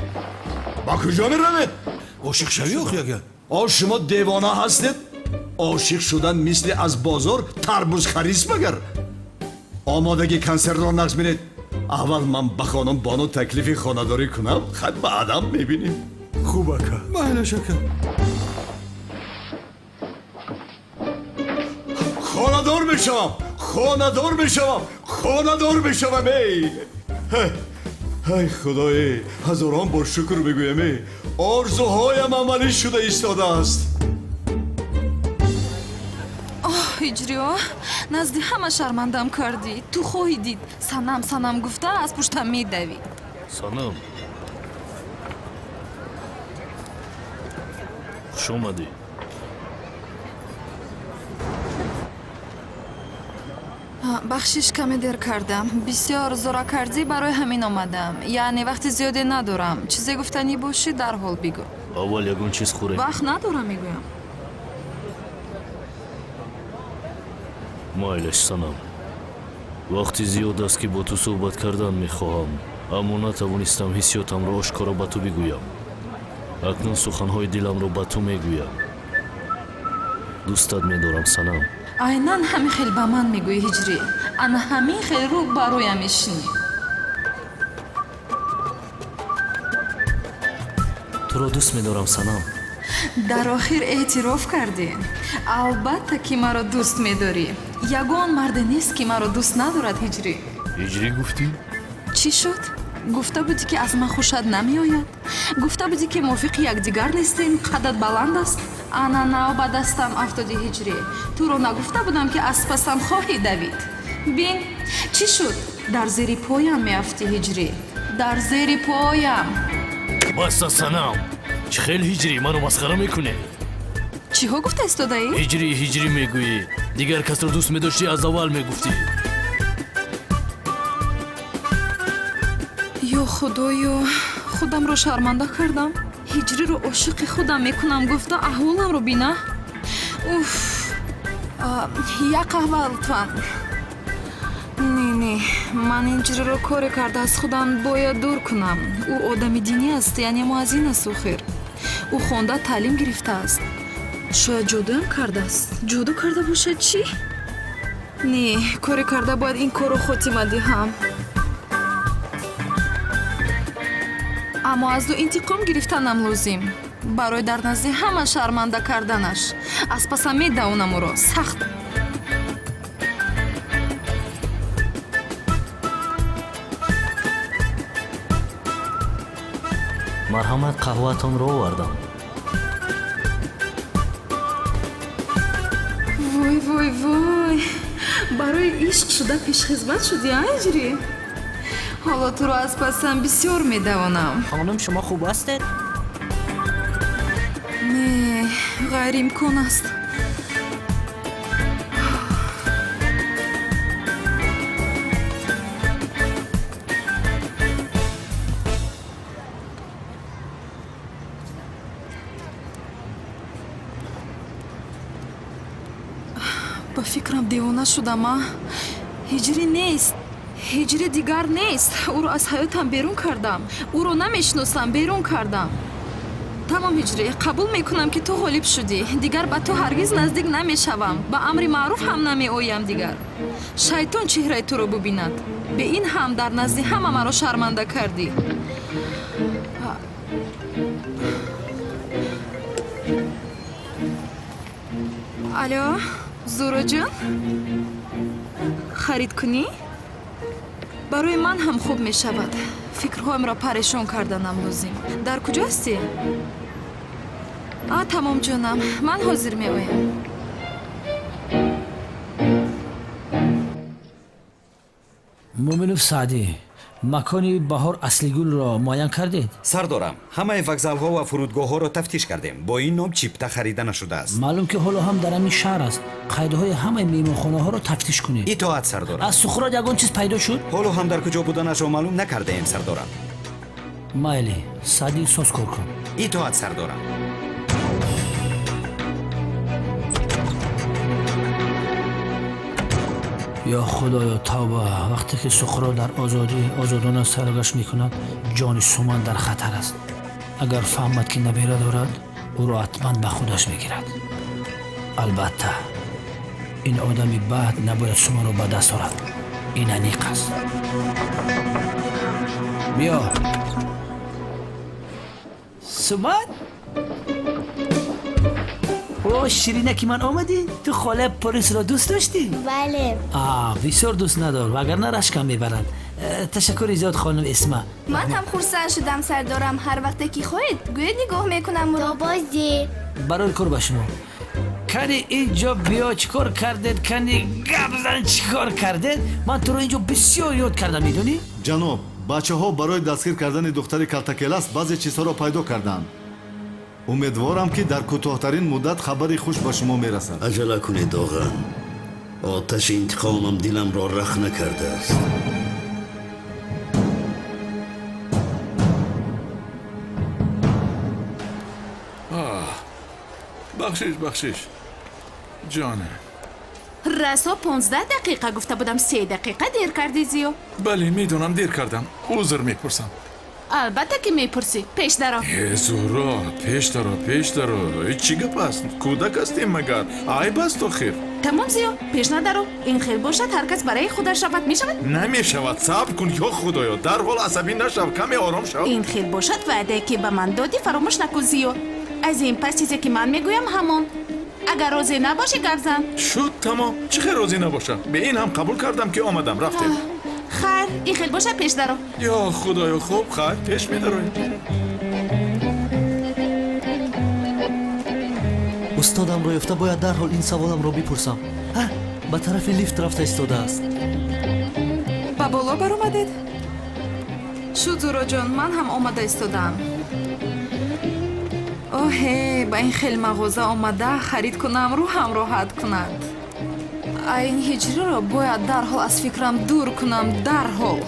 ба куҷо меравед ошиқ шавӣ охи ага шумо девона ҳастед ошиқ шудан мисли аз бозор тарбуз харис магар омодаги консертро нақз бинед аввал ман ба хонум бону таклифи хонадорӣ кунам хат баъдам мебинем хуб ака майлаш ака хонадор мешавам хонадор мешавам хонадор мешавам ай худои ҳазорон бор шукр мегӯям орзуҳоям амалӣ шуда истодааст ҳиҷриё назди ҳама шармандам кардӣ ту хоҳӣ дид санам гуфта аз пуштам медавӣ санам хуш омадӣ бахшиш каме дер кардам бисёр зӯракардӣ барои ҳамин омадам яъне вақти зиёде надорам чизе гуфтанӣ бошӣ дарҳол бигӯ аввал ягон чиз хӯрем вақт надорам мегӯям майлаш санам вақти зиёд аст ки бо ту суҳбат кардан мехоҳам аммо натавонистам ҳиссиётамро ошкора ба ту бигӯям акнун суханҳои диламро ба ту мегӯям. дӯстат медорам санам. айнан ҳамин хел ба ман мегӯӣ ҳиҷрӣ. ана ҳамин хел рӯ ба рӯям мешинӣ. туро дӯст медорам санам. дар охир эътироф кардӣ. албатта ки маро дӯст медорӣ. ягон марде нест ки маро дӯст надорад ҳиҷрӣ. ҳиҷрӣ гуфтӣ? чӣ шуд? гуфта будӣ ки аз ман хушад намеояд? гуфта будӣ ки мувофиқи якдигар нестем, қаддат баланд аст? ана нав ба дастам афтоди ҳиҷрӣ. туро нагуфта будам ки аз пасам хоҳӣ давид? бин, чӣ шуд? дар зери поям меафтӣ ҳиҷрӣ. дар зери поям. баста санам. чӣ хел ҳиҷрӣ, маро масхара мекунӣ? чиҳо гуфта истодаӣ? ҳиҷрӣ мегӯӣ. дигар касро дӯст медоштӣ, аз аввал мегуфтӣ. ё худоё, худамро шарманда кардам. ҳиҷриро ошиқи худам мекунам гуфта аҳволамро бина. уф, як қаҳва лутфан. не, ман ҳиҷриро коре карда аз худам бояд дур кунам. ӯ одами динӣ аст, яъне муаззин аст охир. ӯ хонда таълим гирифтааст. шояд ҷодуам кардааст. ҷоду карда бошад чӣ? не, коре карда бояд ин корро хотима диҳам. аммо аз ӯ интиқом гирифтанам лозим. барои дар назди ҳама шарманда карданаш. аз пасам медавонам ӯро сахт. марҳамат, қаҳваатонро овардам. вой, барои ишқ шуда пешхизмат шудӣ ҳиҷрӣ? ҳоло туро аз пасам бисёр медавонам. хонум, шумо хуб ҳастед? не, ғайриимкон аст. ба фикрам девона шудама. ҳиҷрӣ нест. ҳиҷрӣ дигар нест. ӯро аз ҳаётам берун кардам. ӯро намешиносам, берун кардам. тамом ҳиҷрӣ, қабул мекунам ки ту ғолиб шудӣ. дигар ба ту ҳаргиз наздик намешавам. ба амри маъруф ҳам намеоям дигар. шайтон чеҳраи туро бубинад. бе ин ҳам дар назди ҳама маро шарманда кардӣ. алё, зӯроҷон? харид кунӣ? барои ман ҳам хуб мешавад. фикрҳоямро парешон карданам лозим. дар куҷо ҳастӣ? тамом ҷонам, ман ҳозир меоям. муъминов саъдӣ, макони баҳор аслигулро муайян кардед? сардорам, ҳамаи вокзалҳо ва фурудгоҳҳоро тафтиш кардем. бо ин ном чипта харида нашудааст. маълум ки ҳоло ҳам дар ҳамин шаҳр аст. қайдҳои ҳамаи меҳмонхонаҳоро тафтиш кунед. итоат сардорам. аз сухрот ягон чиз пайдо шуд? ҳоло ҳам дар куҷо буданашро маълум накардаем сардорам. майли, саъдӣ соз кор кун. итоат сардорам. ё худоё тавба, вақте ки сухро дар озодӣ озодона саргашт мекунад, ҷони суман дар хатар аст. агар фаҳмад ки набера дорад, ӯро ҳатман ба худаш мегирад. албатта ин одами бад набояд суманро ба даст орад. ин аниқ аст. биё суман. о ширинаки ман омадӣ? ту хола полисро дӯст доштӣ? бале. бисёр дӯст надор, вагарна рашкам мебаранд. ташаккури зиёд хонум Эсма. ман ҳам хурсанд шудам сардорам. ҳар вақте ки хоҳед гӯё нигоҳ мекунам ӯро. то бозӣ. барои кор ба шумо. кани инҷо биё чӣ кор кардед? кани гап зан чӣ кор кардед? ман туро инҷо бисёр ёд кардам, медонӣ? ҷаноб, бачаҳо барои дастгир кардани духтари калтакелас баъзе чизҳоро пайдо карданд. умедворам ки дар кӯтоҳтарин муддат хабари хуш ба шумо мерасад. аҷала кунед оған. оташи интиқомам диламро рах накардааст. бахшиш ҷонам. расо 15 дақиқа гуфта будам, 3 дақиқа дер кардӣ зиё. бале, медонам дер кардам. узр мепурсам. البته که میپرسی پیش درو زورا پیش درو چی گپ است کودک هستیم مگر عیب است آخر تمام زیو پیش ندارو این خیر باشد هر کس برای خودش رفت میشود نمیشود صبر کن یا خدایا در حال عصبی نشو کمی آرام شو این خیر باشد وعده که به من دادی فراموش نکن زیو از این پس چیزی که من میگویم همون اگر راضی نباشی گپ زن شد تمام چه خیر راضی نباشم به این هم قبول کردم که آمدم رفتیم خیر این خیر باشد پیش درو یا خدایا خوب خیر پیش میدرویم استادم رو یافته باید در حال این سوالم رو بپرسم به طرف لیفت رفته ایستاده است ба боло баромадед шуд зуро ҷон ман ҳам омада истодам оҳе ба ин хел мағоза омада харид кунам рӯҳам роҳат кунад ин ҳиҷриро бояд дарҳол аз фикрам дур кунам дарҳол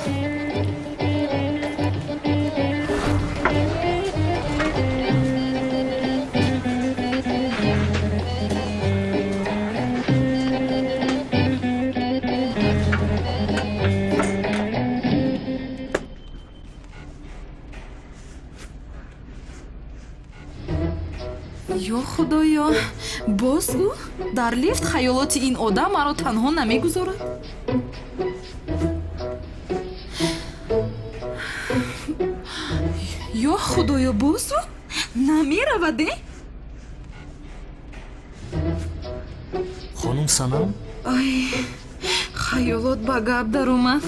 ё худоё боз ӯ дар лифт хаёлоти ин одам маро танҳо намегузорад ё худоё боз ӯ намераваде хонум санам ай хаёлот ба гап даромад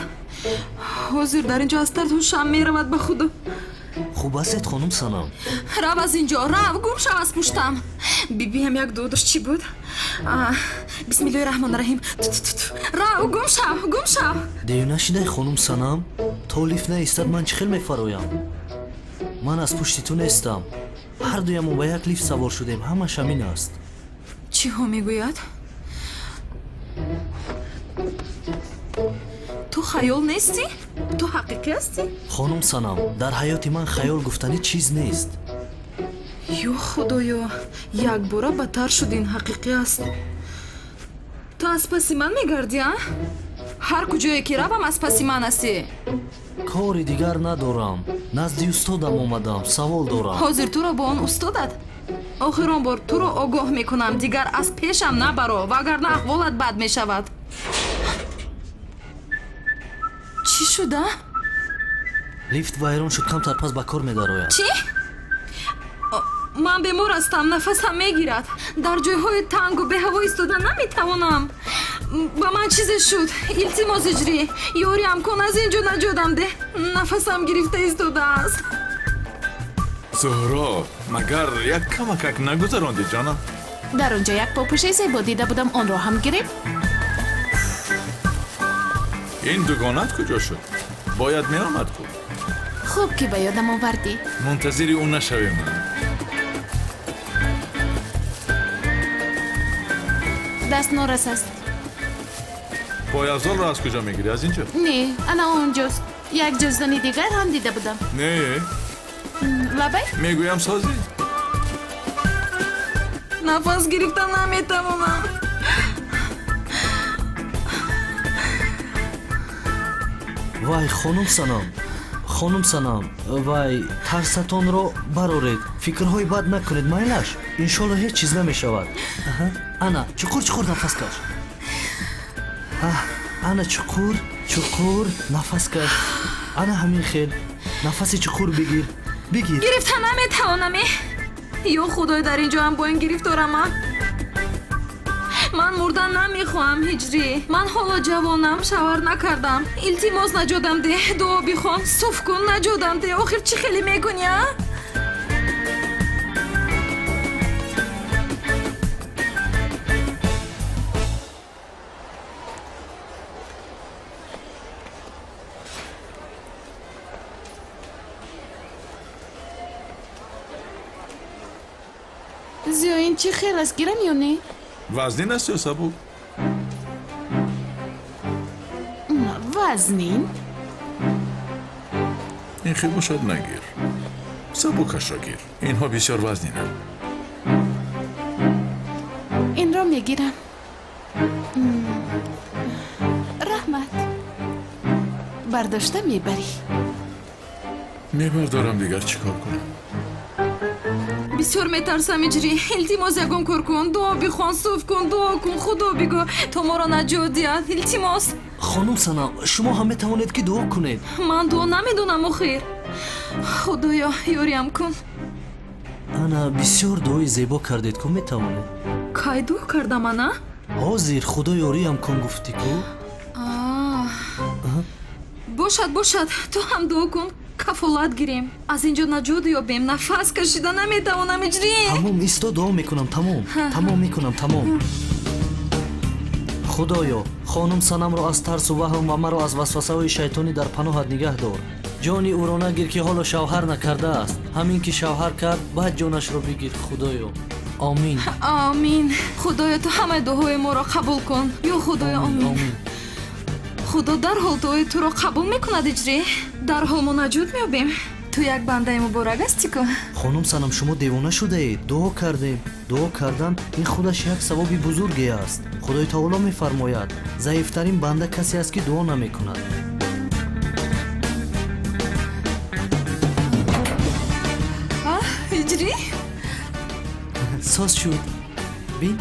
ҳозир дар ин ҷо аз тарс ҳушам меравад ба худо хуб астед хонум санам рав аз ин ҷо рав гум шав аз пуштам бибиам як додаш чӣ буд бисмиллоҳи раҳмонираҳим рав гум шав дев нашидай хонум санам то лифт наистад ман чӣ хел мефароям ман аз пушти ту нестам ҳардуямон ба як лифт савор шудем ҳамаш ҳамин аст чиҳо мегӯяд ту хаёл нестӣ ту ҳақиқӣ ҳастӣ хонум санам дар ҳаёти ман хаёл гуфтани чиз нест ё худоё якбора бадтар шуд ин ҳақиқӣ аст ту аз паси ман мегардӣ ҳар куҷое ки равам аз паси ман ҳастӣ кори дигар надорам назди устодам омадам савол дорам ҳозир туро бо он устодат охирон бор туро огоҳ мекунам дигар аз пешам набаро вагарна аҳволат бад мешавад чӣ шуда лифт вайрон шуд камтар пас ба кор медарояд чӣ ман бемор ҳастам нафасам мегирад дар ҷойҳои тангу беҳаво истода наметавонам ба ман чизе шуд илтимос иҷрӣ ёриам кун аз ин ҷо наҷодам деҳ нафасам гирифта истодааст зӯро магар як камакак нагузаронди ҷонам дар он ҷо як попӯшаи зебо дида будам онро ҳам гирифт ин дугонат куҷо шуд бояд меомад ку хуб ки ба ёдам овардӣ мунтазири ӯ нашавем даст норас аст пояфзолро аз куҷо мегирӣ аз ин ҷо не ана онҷост як ҷоздани дигар ҳам дида будам не лабай мегӯям созӣ нафас гирифта наметавонам вай хонум санам вай тарсатонро бароред фикрҳои бад накунед майлаш иншолло ҳеҷ чиз намешавад ана чуқур нафас каш ана чуқур нафас каш ана ҳамин хел нафаси чуқур бигир гирифта наметавонам ё худоё дар ин ҷо ҳам бо ин гирифторам ман мурдан намехоҳам ҳиҷрӣ ман ҳоло ҷавонам шавар накардам илтимос наҷодам деҳ дуо бихон суф кун наҷодам деҳ охир чӣ хеле мекунӣ зиё ин чӣ хел аст гирам ё не вазнин аст ё сабук вазнин ин хел бошад нагир сабукашро гир инҳо бисёр вазнинанд инро мегирам раҳмат бардошта мебарӣ میبردارم دیگر چیکار کنم؟ بسیار میترسم اجری. التماس یکم کار کن، دعا بخوان، صوف کن، دعا کن، خدا بگو تو ما را نجات دهد. التماس. خانم سنم شما هم میتوانید که دعا کنید. من دعا نمیدونم آخر. خدایا یاریم کن. انا بسیار دعای زیبا کردید که میتوانید. کای دعا کردم انا؟ حاضر خدا یاریم کن گفتی که. باشد تو هم دعا کن کفالت گیریم از اینجا نجات یابیم. نفس کشیدن نمیتوانم اجری. تمام ایستا دعا میکنم. تمام میکنم. خدایا خانم سنم را از ترس و وهم و مرا از وسوسه های شیطانی در پناهت نگه دار. جانی او را نگیر که حالا شوهر نکرده است. همین که شوهر کرد بعد جانش را بگیر خدایا. آمین. آمین. خدایا تو همه دعای ما را قبول کن. یا خدایا آمین. خدا در حال دعای تو را قبول میکند اجری. در حال ما نجات میابیم. تو یک بنده مبارک هستی که. خانم سنم شما دیوانه شده اید. دعا کردیم. دعا کردن این خودش یک ثواب بزرگی است. خدای تعالی میفرماید ضعیفترین بنده کسی است که دعا نمیکند. اجری ساز شد. بین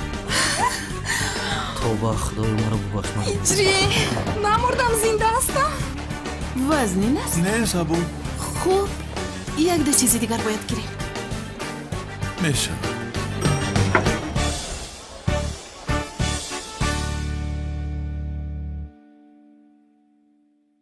توبه خدای ما را ببخش. اجری نمردم زنده هستم. وزنی است؟ نه سبو. خوب یک ده چیزی دیگر باید گیریم. میشه.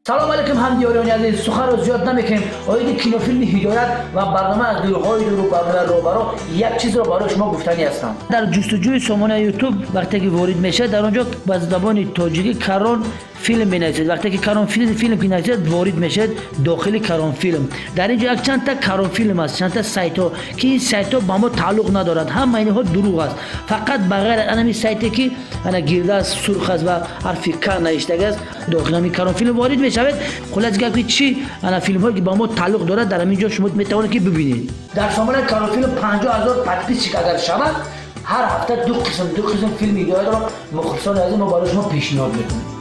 سلام علیکم همدیاران عزیز. سخن رو زیاد نمیکنیم. آید کینوفیلم هدایت و برنامه از دورهای دور و برنامه روبرو یک چیز رو برای شما گفتنی هستم. در جستجوی سامانه یوتیوب وقتی که وارد میشه در اونجا با زبان تاجیکی کرون فیلم بینویسید. وقتی که کرون فیلم بینویسید وارد میشید داخل کرون فیلم. در اینجا یک چند تا کرون فیلم است، چند تا سایت ها که این سایت ها با ما تعلق ندارد. همه اینها دروغ است. فقط بغیر انمی سایتی که انا گرده است سرخ است و حرف ک نوشته است داخل همین کرون فیلم وارد میشوید. خلاص که چی انا فیلم هایی که با ما تعلق دارد در اینجا شما میتوانید که ببینید. در سامانه کرون فیلم 50000 تدبیر اگر شود هر هفته دو قسم فیلم هدایت را مختصر از ما برای شما پیشنهاد میکنیم.